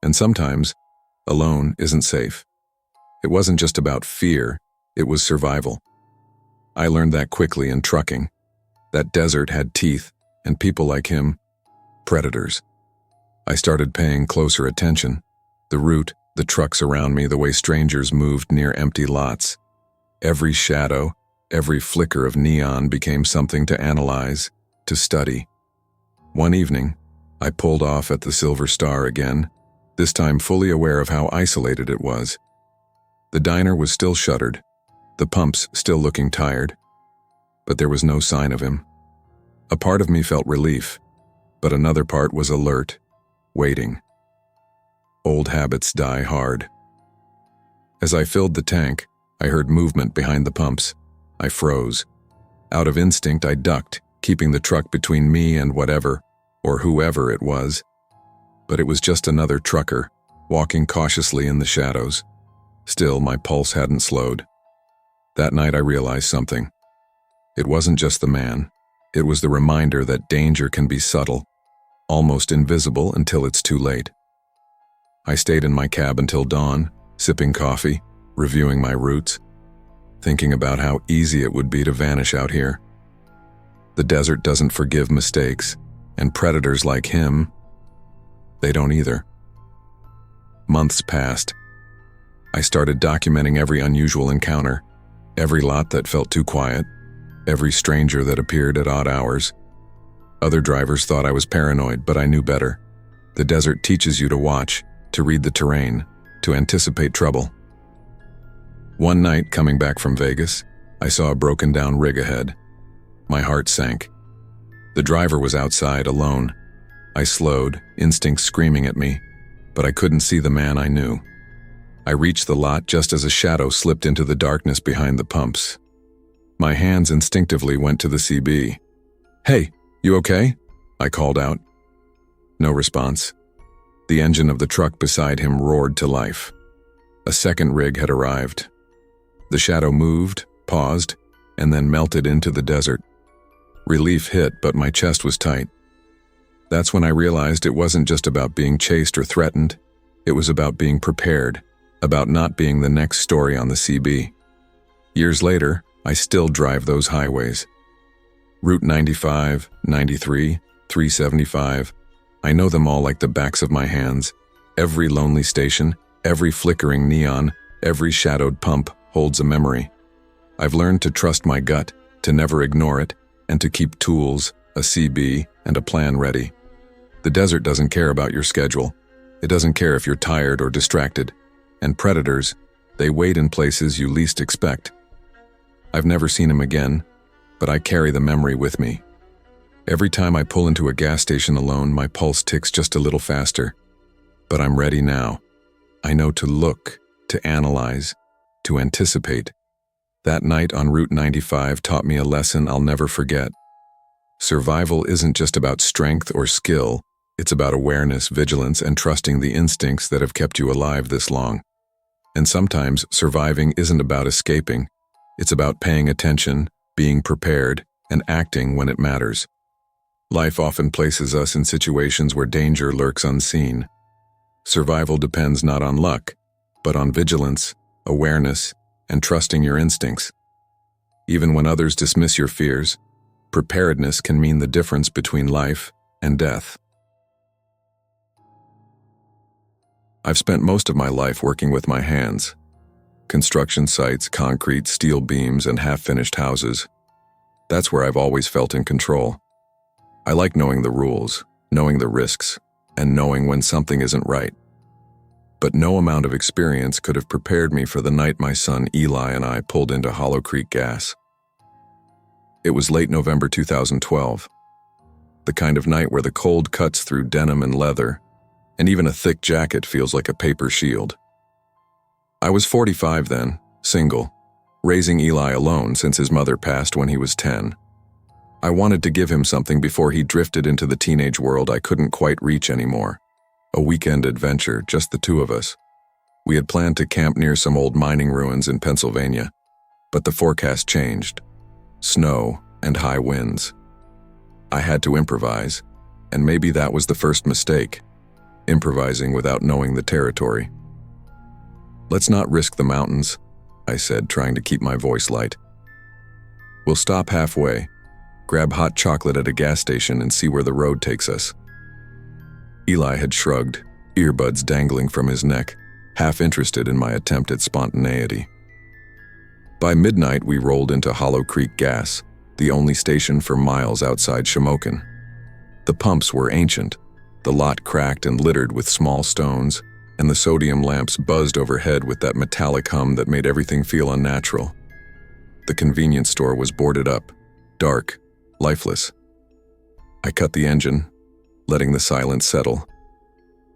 And sometimes, alone isn't safe. It wasn't just about fear, it was survival. I learned that quickly in trucking. That desert had teeth, and people like him, predators. I started paying closer attention. The route, the trucks around me, the way strangers moved near empty lots. Every shadow, every flicker of neon became something to analyze, to study. One evening, I pulled off at the Silver Star again, this time fully aware of how isolated it was. The diner was still shuttered, the pumps still looking tired, but there was no sign of him. A part of me felt relief, but another part was alert, waiting. Old habits die hard. As I filled the tank, I heard movement behind the pumps. I froze. Out of instinct, I ducked, keeping the truck between me and whatever, or whoever it was. But it was just another trucker, walking cautiously in the shadows. Still, my pulse hadn't slowed. That night I realized something. It wasn't just the man. It was the reminder that danger can be subtle, almost invisible until it's too late. I stayed in my cab until dawn, sipping coffee, reviewing my routes, thinking about how easy it would be to vanish out here. The desert doesn't forgive mistakes, and predators like him, they don't either. Months passed. I started documenting every unusual encounter, every lot that felt too quiet, every stranger that appeared at odd hours. Other drivers thought I was paranoid, but I knew better. The desert teaches you to watch, to read the terrain, to anticipate trouble. One night, coming back from Vegas, I saw a broken-down rig ahead. My heart sank. The driver was outside, alone. I slowed, instinct screaming at me, but I couldn't see the man I knew. I reached the lot just as a shadow slipped into the darkness behind the pumps. My hands instinctively went to the CB. "Hey, you okay?" I called out. No response. The engine of the truck beside him roared to life. A second rig had arrived. The shadow moved, paused, and then melted into the desert. Relief hit, but my chest was tight. That's when I realized it wasn't just about being chased or threatened. It was about being prepared, about not being the next story on the CB. Years later, I still drive those highways. Route 95, 93, 375. I know them all like the backs of my hands. Every lonely station, every flickering neon, every shadowed pump holds a memory. I've learned to trust my gut, to never ignore it, and to keep tools, a CB, and a plan ready. The desert doesn't care about your schedule. It doesn't care if you're tired or distracted. And predators, they wait in places you least expect. I've never seen him again, but I carry the memory with me. Every time I pull into a gas station alone, my pulse ticks just a little faster. But I'm ready now. I know to look, to analyze, to anticipate. That night on Route 95 taught me a lesson I'll never forget. Survival isn't just about strength or skill. It's about awareness, vigilance, and trusting the instincts that have kept you alive this long. And sometimes surviving isn't about escaping. It's about paying attention, being prepared, and acting when it matters. Life often places us in situations where danger lurks unseen. Survival depends not on luck, but on vigilance, awareness, and trusting your instincts. Even when others dismiss your fears, preparedness can mean the difference between life and death. I've spent most of my life working with my hands. Construction sites, concrete, steel beams, and half-finished houses. That's where I've always felt in control. I like knowing the rules, knowing the risks, and knowing when something isn't right. But no amount of experience could have prepared me for the night my son Eli and I pulled into Hollow Creek Gas. It was late November 2012, the kind of night where the cold cuts through denim and leather, and even a thick jacket feels like a paper shield. I was 45 then, single, raising Eli alone since his mother passed when he was 10. I wanted to give him something before he drifted into the teenage world I couldn't quite reach anymore. A weekend adventure, just the two of us. We had planned to camp near some old mining ruins in Pennsylvania, but the forecast changed. Snow and high winds. I had to improvise, and maybe that was the first mistake, improvising without knowing the territory. "Let's not risk the mountains," I said, trying to keep my voice light. "We'll stop halfway, grab hot chocolate at a gas station, and see where the road takes us." Eli had shrugged, earbuds dangling from his neck, half interested in my attempt at spontaneity. By midnight, we rolled into Hollow Creek Gas, the only station for miles outside Shamokin. The pumps were ancient, the lot cracked and littered with small stones, and the sodium lamps buzzed overhead with that metallic hum that made everything feel unnatural. The convenience store was boarded up, dark, lifeless. I cut the engine, letting the silence settle.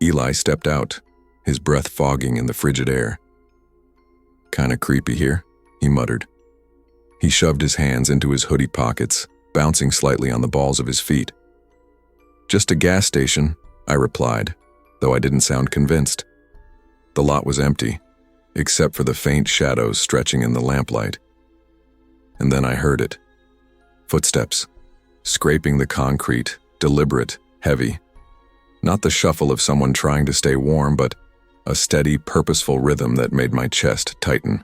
Eli stepped out, his breath fogging in the frigid air. "Kinda creepy here," he muttered. He shoved his hands into his hoodie pockets, bouncing slightly on the balls of his feet. "Just a gas station," I replied, though I didn't sound convinced. The lot was empty, except for the faint shadows stretching in the lamplight. And then I heard it. Footsteps, scraping the concrete, deliberate, heavy. Not the shuffle of someone trying to stay warm, but a steady, purposeful rhythm that made my chest tighten.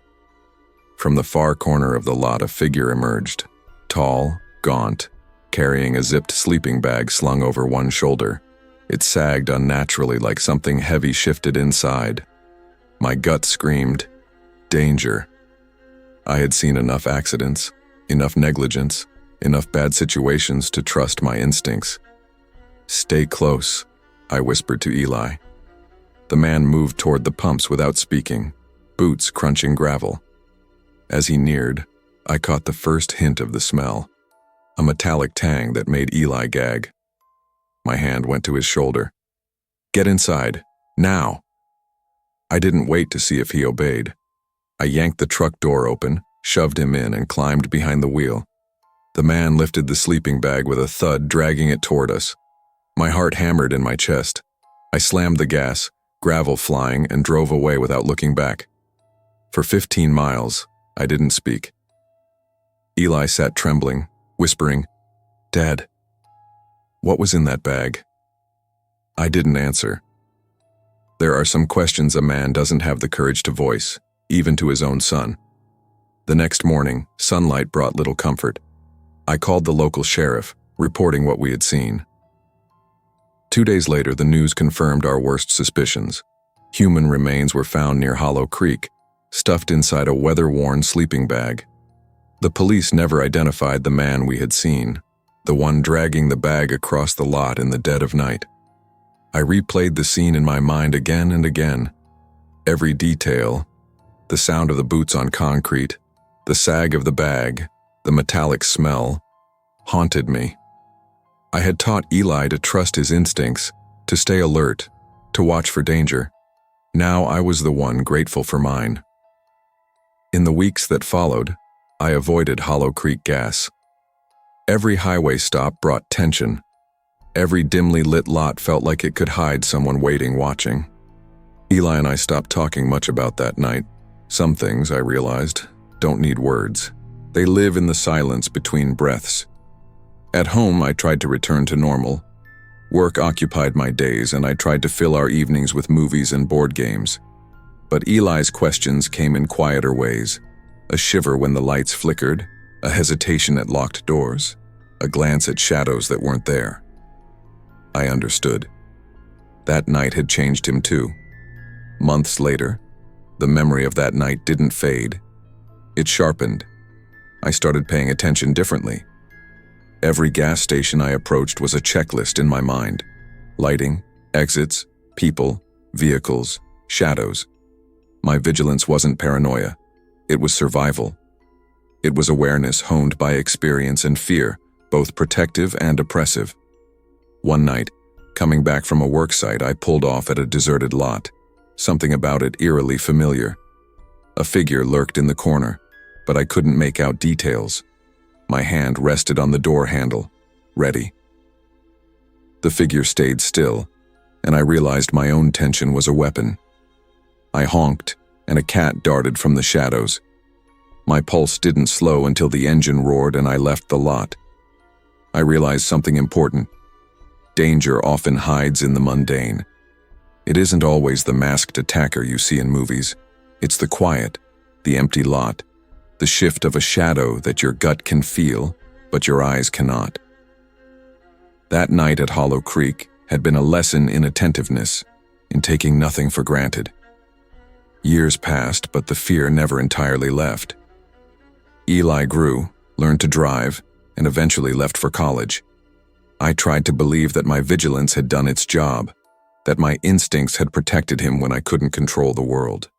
From the far corner of the lot, a figure emerged, tall, gaunt, carrying a zipped sleeping bag slung over one shoulder. It sagged unnaturally like something heavy shifted inside. My gut screamed, danger. I had seen enough accidents, enough negligence, enough bad situations to trust my instincts. "Stay close," I whispered to Eli. The man moved toward the pumps without speaking, boots crunching gravel. As he neared, I caught the first hint of the smell, a metallic tang that made Eli gag. My hand went to his shoulder. "Get inside, now!" I didn't wait to see if he obeyed. I yanked the truck door open, shoved him in, and climbed behind the wheel. The man lifted the sleeping bag with a thud, dragging it toward us. My heart hammered in my chest. I slammed the gas, gravel flying, and drove away without looking back. For 15 miles, I didn't speak. Eli sat trembling, whispering, "Dad, what was in that bag?" I didn't answer. There are some questions a man doesn't have the courage to voice, even to his own son. The next morning, sunlight brought little comfort. I called the local sheriff, reporting what we had seen. 2 days later, the news confirmed our worst suspicions. Human remains were found near Hollow Creek, stuffed inside a weather-worn sleeping bag. The police never identified the man we had seen, the one dragging the bag across the lot in the dead of night. I replayed the scene in my mind again and again. Every detail, the sound of the boots on concrete, the sag of the bag, the metallic smell, haunted me. I had taught Eli to trust his instincts, to stay alert, to watch for danger. Now I was the one grateful for mine. In the weeks that followed, I avoided Hollow Creek gas. Every highway stop brought tension. Every dimly lit lot felt like it could hide someone waiting, watching. Eli and I stopped talking much about that night. Some things, I realized, don't need words. They live in the silence between breaths. At home, I tried to return to normal. Work occupied my days, and I tried to fill our evenings with movies and board games. But Eli's questions came in quieter ways. A shiver when the lights flickered, a hesitation at locked doors, a glance at shadows that weren't there. I understood. That night had changed him too. Months later, the memory of that night didn't fade. It sharpened. I started paying attention differently. Every gas station I approached was a checklist in my mind. Lighting, exits, people, vehicles, shadows. My vigilance wasn't paranoia. It was survival. It was awareness honed by experience and fear, both protective and oppressive. One night, coming back from a work site, I pulled off at a deserted lot. Something about it eerily familiar. A figure lurked in the corner, but I couldn't make out details. My hand rested on the door handle, ready. The figure stayed still, and I realized my own tension was a weapon. I honked, and a cat darted from the shadows. My pulse didn't slow until the engine roared and I left the lot. I realized something important. Danger often hides in the mundane. It isn't always the masked attacker you see in movies. It's the quiet, the empty lot, the shift of a shadow that your gut can feel, but your eyes cannot. That night at Hollow Creek had been a lesson in attentiveness, in taking nothing for granted. Years passed, but the fear never entirely left. Eli grew, learned to drive, and eventually left for college. I tried to believe that my vigilance had done its job, that my instincts had protected him when I couldn't control the world.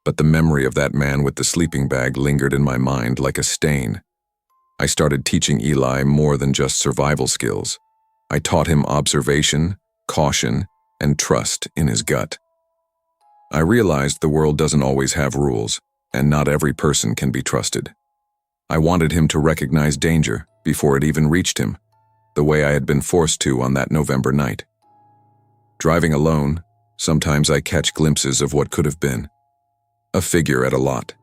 But the memory of that man with the sleeping bag lingered in my mind like a stain. I started teaching Eli more than just survival skills. I taught him observation, caution, and trust in his gut. I realized the world doesn't always have rules, and not every person can be trusted. I wanted him to recognize danger before it even reached him, the way I had been forced to on that November night. Driving alone, sometimes I catch glimpses of what could have been. A figure at a lot,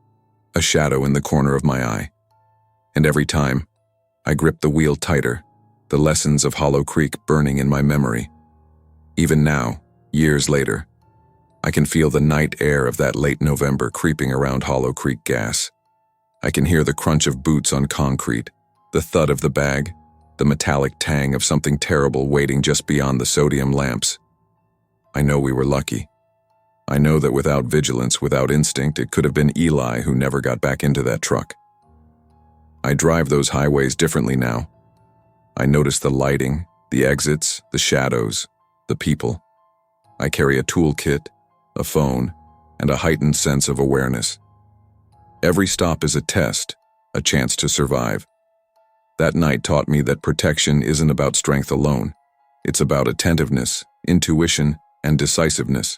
a shadow in the corner of my eye. And every time, I grip the wheel tighter, the lessons of Hollow Creek burning in my memory. Even now, years later, I can feel the night air of that late November creeping around Hollow Creek gas. I can hear the crunch of boots on concrete, the thud of the bag, the metallic tang of something terrible waiting just beyond the sodium lamps. I know we were lucky. I know that without vigilance, without instinct, it could have been Eli who never got back into that truck. I drive those highways differently now. I notice the lighting, the exits, the shadows, the people. I carry a toolkit, a phone, and a heightened sense of awareness. Every stop is a test, a chance to survive. That night taught me that protection isn't about strength alone. It's about attentiveness, intuition, and decisiveness.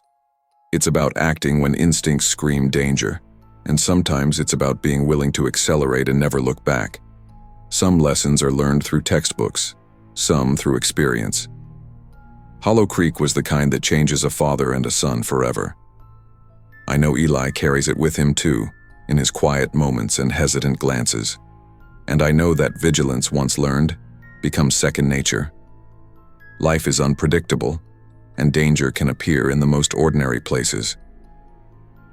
It's about acting when instincts scream danger, and sometimes it's about being willing to accelerate and never look back. Some lessons are learned through textbooks, some through experience. Hollow Creek was the kind that changes a father and a son forever. I know Eli carries it with him too, in his quiet moments and hesitant glances. And I know that vigilance once learned becomes second nature. Life is unpredictable, and danger can appear in the most ordinary places.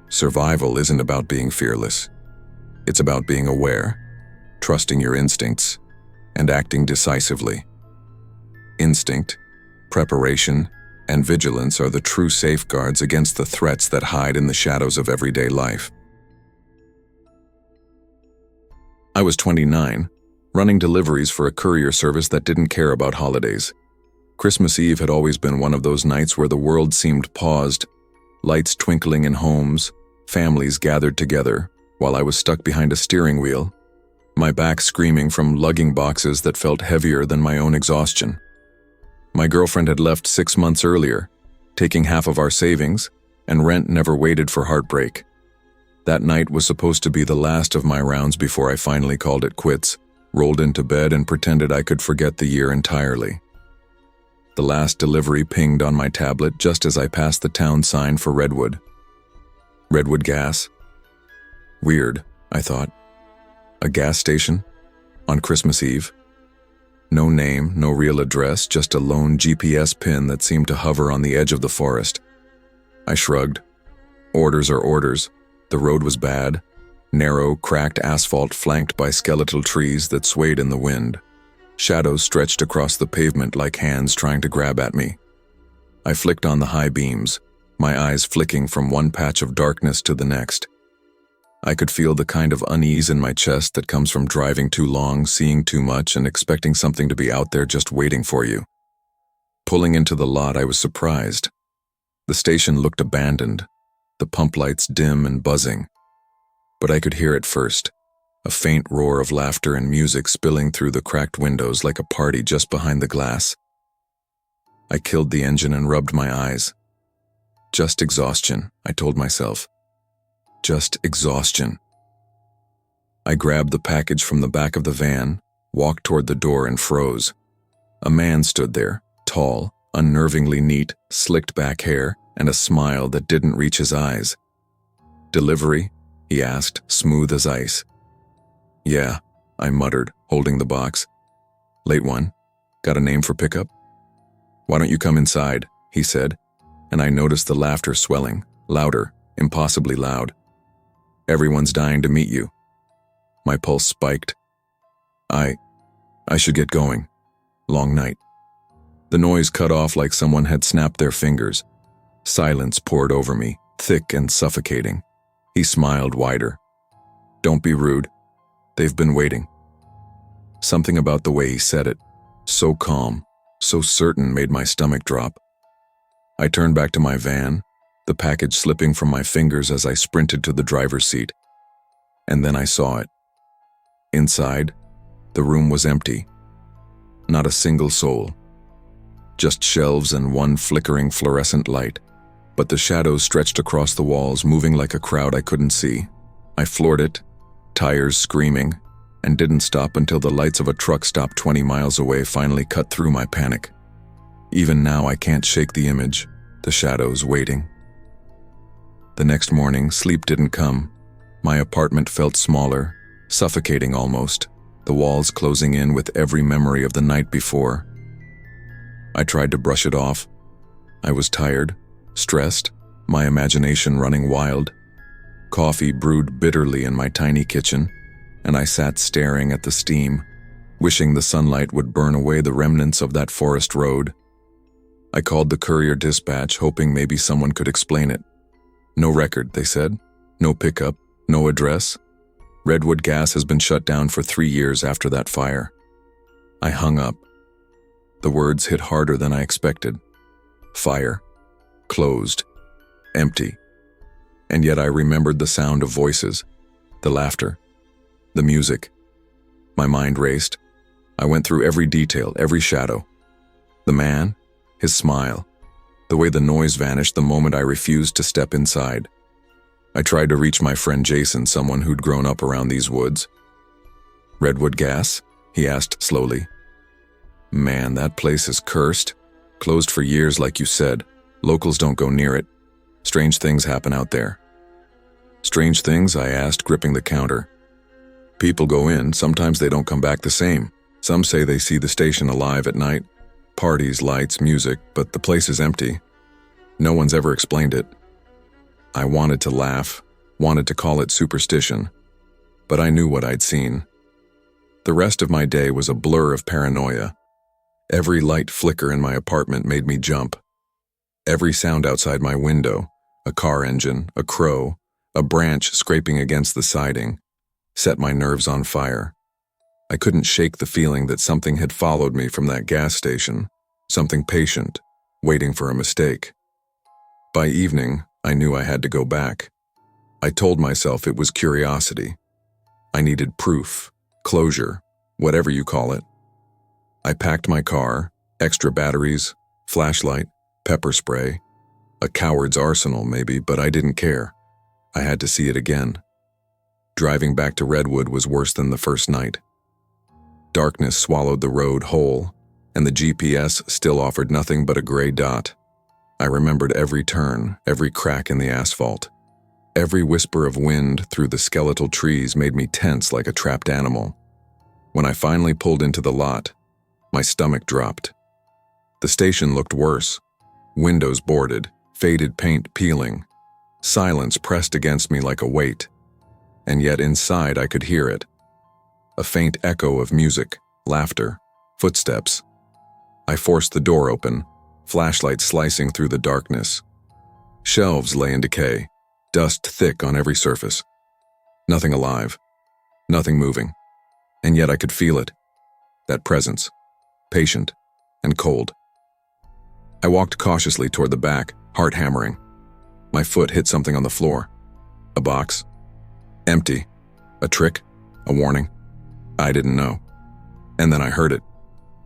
Survival isn't about being fearless. It's about being aware, trusting your instincts, and acting decisively. Instinct, preparation, and vigilance are the true safeguards against the threats that hide in the shadows of everyday life. I was 29, running deliveries for a courier service that didn't care about holidays. Christmas Eve had always been one of those nights where the world seemed paused, lights twinkling in homes, families gathered together, while I was stuck behind a steering wheel, my back screaming from lugging boxes that felt heavier than my own exhaustion. My girlfriend had left 6 months earlier, taking half of our savings, and rent never waited for heartbreak. That night was supposed to be the last of my rounds before I finally called it quits, rolled into bed and pretended I could forget the year entirely. The last delivery pinged on my tablet just as I passed the town sign for Redwood. Redwood Gas? Weird, I thought. A gas station? On Christmas Eve? No name, no real address, just a lone GPS pin that seemed to hover on the edge of the forest. I shrugged. Orders are orders. The road was bad. Narrow, cracked asphalt flanked by skeletal trees that swayed in the wind. Shadows stretched across the pavement like hands trying to grab at me. I flicked on the high beams, my eyes flicking from one patch of darkness to the next. I could feel the kind of unease in my chest that comes from driving too long, seeing too much, and expecting something to be out there just waiting for you. Pulling into the lot, I was surprised. The station looked abandoned, the pump lights dim and buzzing. But I could hear it first. A faint roar of laughter and music spilling through the cracked windows like a party just behind the glass. I killed the engine and rubbed my eyes. Just exhaustion, I told myself. Just exhaustion. I grabbed the package from the back of the van, walked toward the door and froze. A man stood there, tall, unnervingly neat, slicked back hair, and a smile that didn't reach his eyes. "Delivery?" he asked, smooth as ice. "Yeah," I muttered, holding the box. "Late one. Got a name for pickup?" "Why don't you come inside?" he said, and I noticed the laughter swelling, louder, impossibly loud. "Everyone's dying to meet you." My pulse spiked. I should get going. Long night. The noise cut off like someone had snapped their fingers. Silence poured over me, thick and suffocating. He smiled wider. "Don't be rude. They've been waiting." Something about the way he said it, so calm, so certain, made my stomach drop. I turned back to my van, the package slipping from my fingers as I sprinted to the driver's seat. And then I saw it. Inside, the room was empty. Not a single soul. Just shelves and one flickering fluorescent light. But the shadows stretched across the walls, moving like a crowd I couldn't see. I floored it, tires screaming, and didn't stop until the lights of a truck stopped 20 miles away finally cut through my panic. Even now I can't shake the image, the shadows waiting. The next morning, sleep didn't come. My apartment felt smaller, suffocating almost, the walls closing in with every memory of the night before. I tried to brush it off. I was tired, stressed, my imagination running wild. Coffee brewed bitterly in my tiny kitchen, and I sat staring at the steam, wishing the sunlight would burn away the remnants of that forest road. I called the courier dispatch, hoping maybe someone could explain it. "No record," they said. "No pickup, no address. Redwood Gas has been shut down for 3 years after that fire." I hung up. The words hit harder than I expected. Fire. Closed. Empty. And yet I remembered the sound of voices, the laughter, the music. My mind raced. I went through every detail, every shadow. The man, his smile, the way the noise vanished the moment I refused to step inside. I tried to reach my friend Jason, someone who'd grown up around these woods. "Redwood Gas?" he asked slowly. "Man, that place is cursed. Closed for years, like you said. Locals don't go near it. Strange things happen out there." "Strange things?" I asked, gripping the counter. "People go in, sometimes they don't come back the same. Some say they see the station alive at night. Parties, lights, music, but the place is empty. No one's ever explained it. I wanted to laugh, wanted to call it superstition, but I knew what I'd seen. The rest of my day was a blur of paranoia. Every light flicker in my apartment made me jump. Every sound outside my window, a car engine, a crow, a branch scraping against the siding, set my nerves on fire. I couldn't shake the feeling that something had followed me from that gas station, something patient, waiting for a mistake. By evening, I knew I had to go back. I told myself it was curiosity. I needed proof, closure, whatever you call it. I packed my car, extra batteries, flashlight, pepper spray, a coward's arsenal maybe, but I didn't care. I had to see it again. Driving back to Redwood was worse than the first night. Darkness swallowed the road whole, and the GPS still offered nothing but a gray dot. I remembered every turn, every crack in the asphalt. Every whisper of wind through the skeletal trees made me tense like a trapped animal. When I finally pulled into the lot, my stomach dropped. The station looked worse. Windows boarded, faded paint peeling. Silence pressed against me like a weight. And yet inside I could hear it. A faint echo of music, laughter, footsteps. I forced the door open, flashlight slicing through the darkness. Shelves lay in decay, dust thick on every surface. Nothing alive, nothing moving. And yet I could feel it, that presence, patient and cold. I walked cautiously toward the back, heart hammering. My foot hit something on the floor. A box. Empty. A trick? A warning? I didn't know. And then I heard it.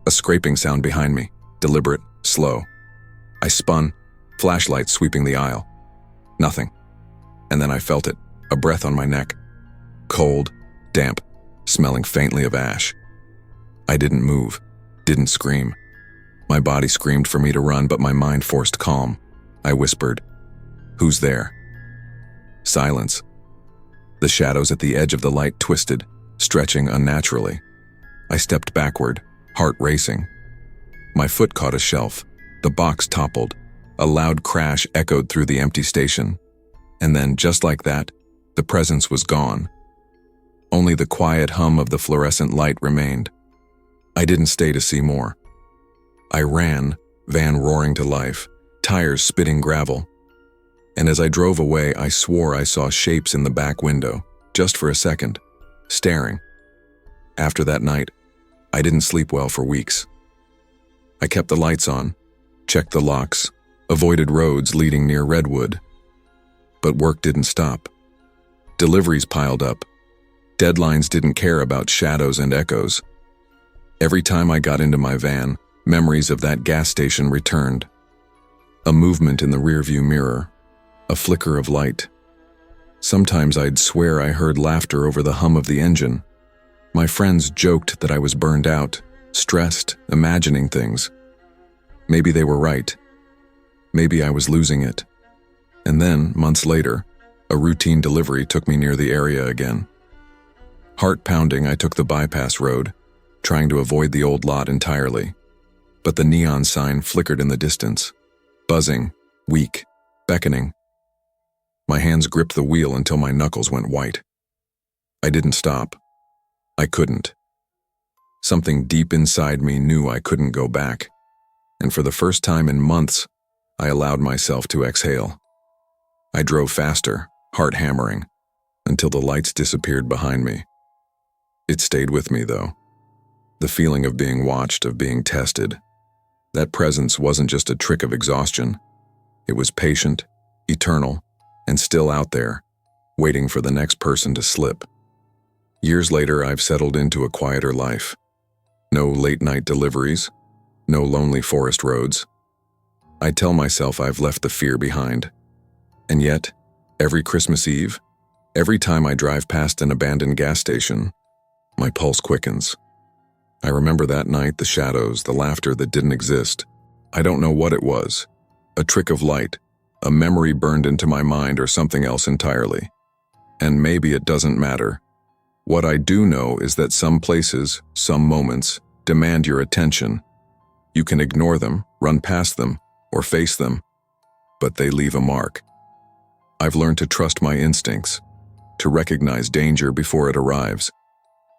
A scraping sound behind me, deliberate, slow. I spun, flashlight sweeping the aisle. Nothing. And then I felt it, a breath on my neck. Cold, damp, smelling faintly of ash. I didn't move, didn't scream. My body screamed for me to run, but my mind forced calm. I whispered, "Who's there?" Silence. The shadows at the edge of the light twisted, stretching unnaturally. I stepped backward, heart racing. My foot caught a shelf. The box toppled. A loud crash echoed through the empty station. And then, just like that, the presence was gone. Only the quiet hum of the fluorescent light remained. I didn't stay to see more. I ran, van roaring to life, tires spitting gravel. And as I drove away, I swore I saw shapes in the back window, just for a second, staring. After that night, I didn't sleep well for weeks. I kept the lights on, checked the locks, avoided roads leading near Redwood. But work didn't stop. Deliveries piled up. Deadlines didn't care about shadows and echoes. Every time I got into my van, memories of that gas station returned. A movement in the rearview mirror, a flicker of light. Sometimes I'd swear I heard laughter over the hum of the engine. My friends joked that I was burned out, stressed, imagining things. Maybe they were right. Maybe I was losing it. And then, months later, a routine delivery took me near the area again. Heart pounding, I took the bypass road, trying to avoid the old lot entirely. But the neon sign flickered in the distance, buzzing, weak, beckoning. My hands gripped the wheel until my knuckles went white. I didn't stop. I couldn't. Something deep inside me knew I couldn't go back. And for the first time in months, I allowed myself to exhale. I drove faster, heart hammering, until the lights disappeared behind me. It stayed with me, though. The feeling of being watched, of being tested. That presence wasn't just a trick of exhaustion. It was patient, eternal, and still out there, waiting for the next person to slip. Years later, I've settled into a quieter life. No late-night deliveries, no lonely forest roads. I tell myself I've left the fear behind. And yet, every Christmas Eve, every time I drive past an abandoned gas station, my pulse quickens. I remember that night, the shadows, the laughter that didn't exist. I don't know what it was. A trick of light, a memory burned into my mind, or something else entirely. And maybe it doesn't matter. What I do know is that some places, some moments, demand your attention. You can ignore them, run past them, or face them, but they leave a mark. I've learned to trust my instincts, to recognize danger before it arrives,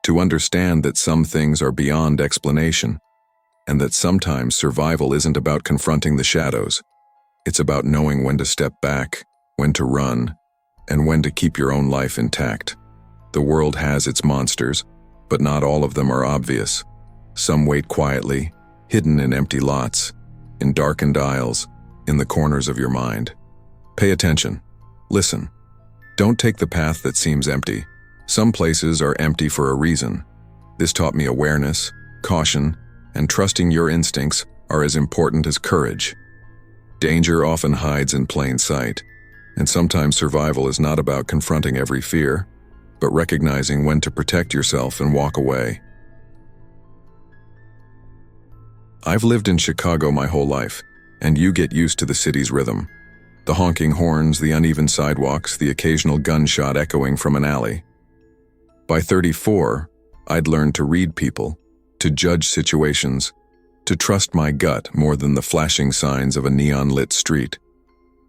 to understand that some things are beyond explanation, and that sometimes survival isn't about confronting the shadows. It's about knowing when to step back, when to run, and when to keep your own life intact. The world has its monsters, but not all of them are obvious. Some wait quietly, hidden in empty lots, in darkened aisles, in the corners of your mind. Pay attention. Listen. Don't take the path that seems empty. Some places are empty for a reason. This taught me awareness, caution, and trusting your instincts are as important as courage. Danger often hides in plain sight, and sometimes survival is not about confronting every fear, but recognizing when to protect yourself and walk away. I've lived in Chicago my whole life, and you get used to the city's rhythm. The honking horns, the uneven sidewalks, the occasional gunshot echoing from an alley. By 34, I'd learned to read people, to judge situations, to trust my gut more than the flashing signs of a neon-lit street.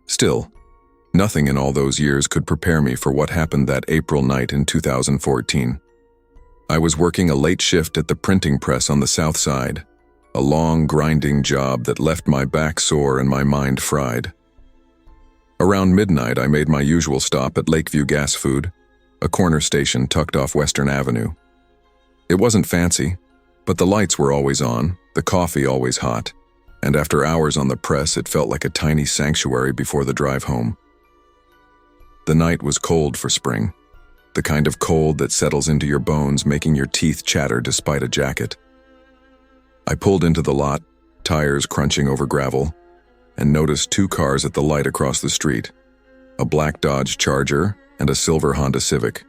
Still, nothing in all those years could prepare me for what happened that April night in 2014. I was working a late shift at the printing press on the South Side, a long, grinding job that left my back sore and my mind fried. Around midnight, I made my usual stop at Lakeview Gas Food, a corner station tucked off Western Avenue. It wasn't fancy, but the lights were always on, the coffee always hot, and after hours on the press, it felt like a tiny sanctuary before the drive home. The night was cold for spring, the kind of cold that settles into your bones, making your teeth chatter despite a jacket. I pulled into the lot, tires crunching over gravel, and noticed two cars at the light across the street, a black Dodge Charger and a silver Honda Civic.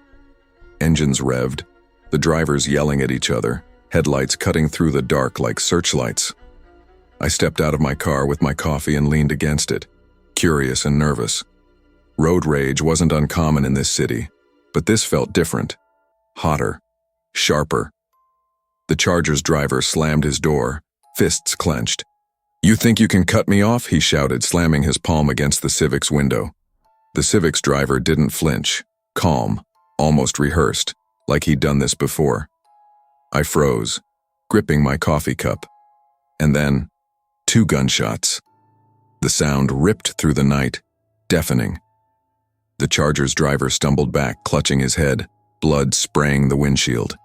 Engines revved, the drivers yelling at each other, headlights cutting through the dark like searchlights. I stepped out of my car with my coffee and leaned against it, curious and nervous. Road rage wasn't uncommon in this city, but this felt different, hotter, sharper. The Charger's driver slammed his door, fists clenched. "You think you can cut me off?" he shouted, slamming his palm against the Civic's window. The Civic's driver didn't flinch, calm, almost rehearsed, like he'd done this before. I froze, gripping my coffee cup. And then, 2 gunshots. The sound ripped through the night, deafening. The Charger's driver stumbled back, clutching his head, blood spraying the windshield.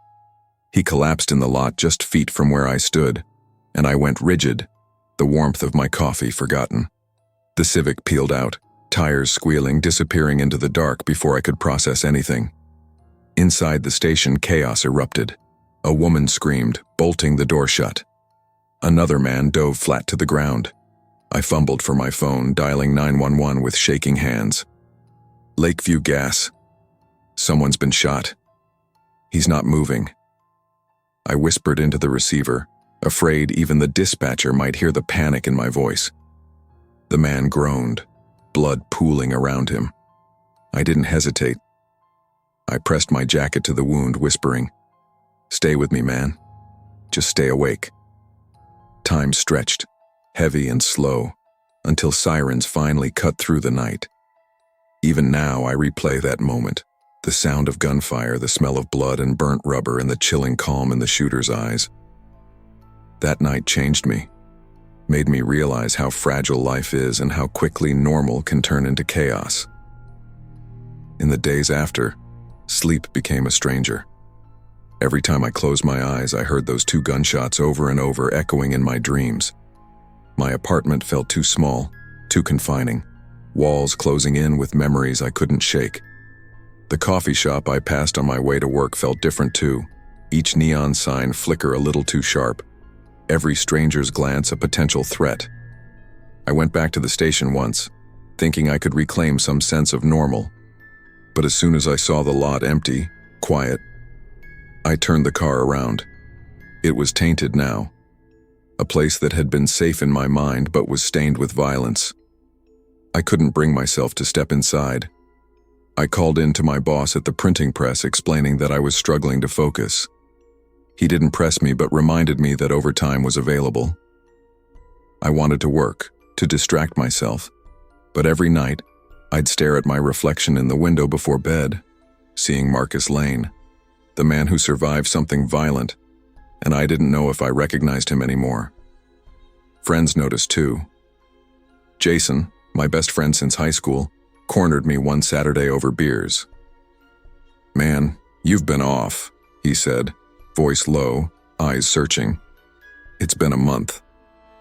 He collapsed in the lot just feet from where I stood, and I went rigid, the warmth of my coffee forgotten. The Civic peeled out, tires squealing, disappearing into the dark before I could process anything. Inside the station, chaos erupted. A woman screamed, bolting the door shut. Another man dove flat to the ground. I fumbled for my phone, dialing 911 with shaking hands. Lakeview Gas. Someone's been shot. He's not moving. I whispered into the receiver, afraid even the dispatcher might hear the panic in my voice. The man groaned, blood pooling around him. I didn't hesitate. I pressed my jacket to the wound, whispering, "Stay with me, man. Just stay awake." Time stretched, heavy and slow, until sirens finally cut through the night. Even now, I replay that moment, the sound of gunfire, the smell of blood and burnt rubber, and the chilling calm in the shooter's eyes. That night changed me, made me realize how fragile life is and how quickly normal can turn into chaos. In the days after, sleep became a stranger. Every time I closed my eyes, I heard those 2 gunshots over and over, echoing in my dreams. My apartment felt too small, too confining, walls closing in with memories I couldn't shake. The coffee shop I passed on my way to work felt different too, each neon sign flicker a little too sharp, every stranger's glance a potential threat. I went back to the station once, thinking I could reclaim some sense of normal. But as soon as I saw the lot empty, quiet, I turned the car around. It was tainted now. A place that had been safe in my mind but was stained with violence. I couldn't bring myself to step inside. I called in to my boss at the printing press, explaining that I was struggling to focus. He didn't press me but reminded me that overtime was available. I wanted to work, to distract myself, but every night, I'd stare at my reflection in the window before bed, seeing Marcus Lane, the man who survived something violent, and I didn't know if I recognized him anymore. Friends noticed too. Jason, my best friend since high school, cornered me one Saturday over beers. "Man, you've been off," he said, voice low, eyes searching. "It's been a month.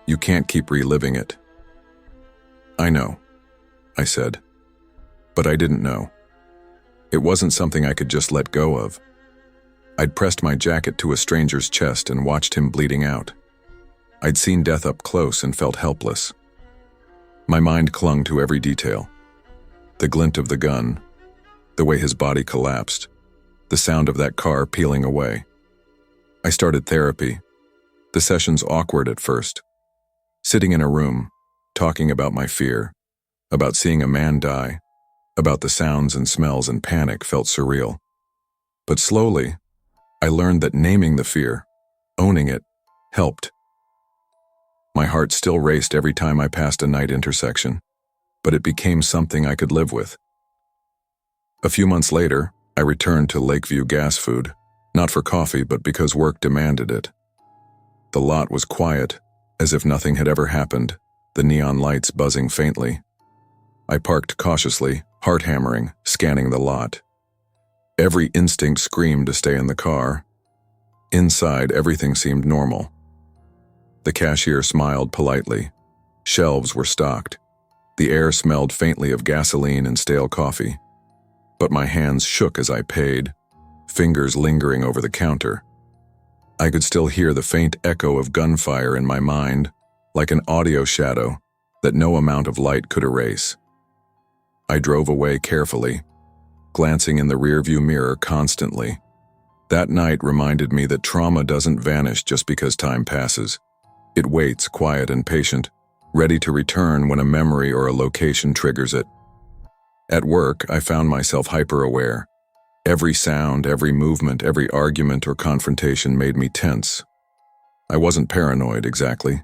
You can't keep reliving it." "I know," I said. But I didn't know. It wasn't something I could just let go of. I'd pressed my jacket to a stranger's chest and watched him bleeding out. I'd seen death up close and felt helpless. My mind clung to every detail. The glint of the gun, the way his body collapsed, the sound of that car peeling away. I started therapy. The sessions awkward at first. Sitting in a room, talking about my fear, about seeing a man die, about the sounds and smells and panic felt surreal. But slowly, I learned that naming the fear, owning it, helped. My heart still raced every time I passed a night intersection, but it became something I could live with. A few months later, I returned to Lakeview Gas Food, not for coffee but because work demanded it. The lot was quiet, as if nothing had ever happened, the neon lights buzzing faintly. I parked cautiously, heart hammering, scanning the lot. Every instinct screamed to stay in the car. Inside, everything seemed normal. The cashier smiled politely. Shelves were stocked. The air smelled faintly of gasoline and stale coffee. But my hands shook as I paid, fingers lingering over the counter. I could still hear the faint echo of gunfire in my mind, like an audio shadow that no amount of light could erase. I drove away carefully, glancing in the rearview mirror constantly. That night reminded me that trauma doesn't vanish just because time passes. It waits, quiet and patient, ready to return when a memory or a location triggers it. At work, I found myself hyper-aware. Every sound, every movement, every argument or confrontation made me tense. I wasn't paranoid, exactly.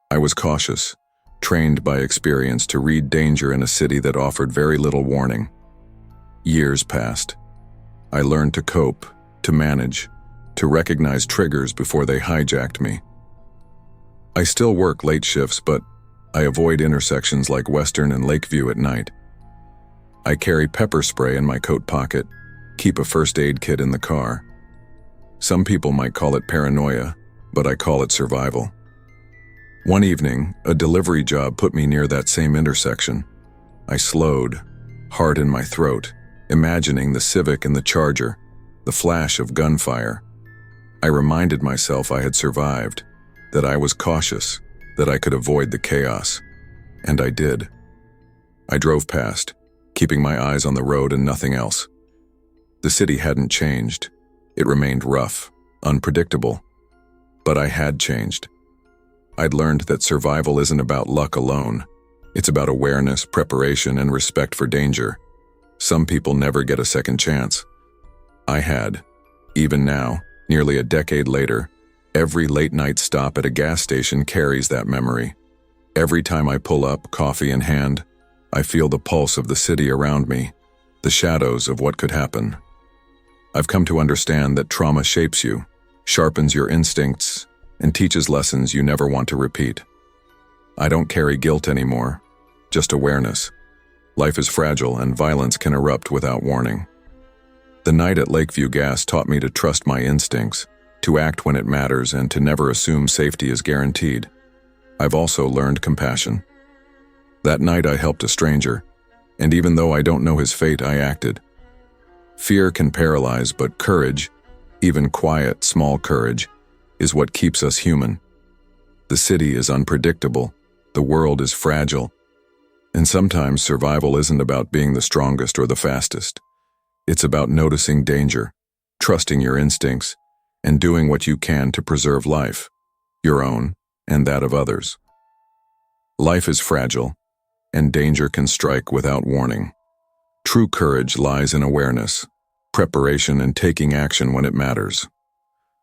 I was cautious, trained by experience to read danger in a city that offered very little warning. Years passed. I learned to cope, to manage, to recognize triggers before they hijacked me. I still work late shifts, but I avoid intersections like Western and Lakeview at night. I carry pepper spray in my coat pocket, keep a first aid kit in the car. Some people might call it paranoia, but I call it survival. One evening, a delivery job put me near that same intersection. I slowed, heart in my throat, imagining the Civic and the Charger, the flash of gunfire. I reminded myself I had survived, that I was cautious, that I could avoid the chaos. And I did. I drove past, keeping my eyes on the road and nothing else. The city hadn't changed. It remained rough, unpredictable. But I had changed. I'd learned that survival isn't about luck alone. It's about awareness, preparation, and respect for danger. Some people never get a second chance. I had. Even now, nearly a decade later, every late-night stop at a gas station carries that memory. Every time I pull up, coffee in hand, I feel the pulse of the city around me, the shadows of what could happen. I've come to understand that trauma shapes you, sharpens your instincts, and teaches lessons you never want to repeat. I don't carry guilt anymore, just awareness. Life is fragile and violence can erupt without warning. The night at Lakeview Gas taught me to trust my instincts, to act when it matters, and to never assume safety is guaranteed. I've also learned compassion. That night I helped a stranger, and even though I don't know his fate, I acted. Fear can paralyze, but courage, even quiet, small courage, is what keeps us human. The city is unpredictable, the world is fragile, and sometimes survival isn't about being the strongest or the fastest. It's about noticing danger, trusting your instincts, and doing what you can to preserve life, your own and that of others. Life is fragile, and danger can strike without warning. True courage lies in awareness, preparation, and taking action when it matters.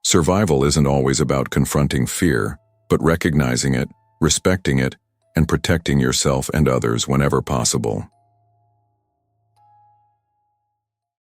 Survival isn't always about confronting fear, but recognizing it, respecting it, and protecting yourself and others whenever possible.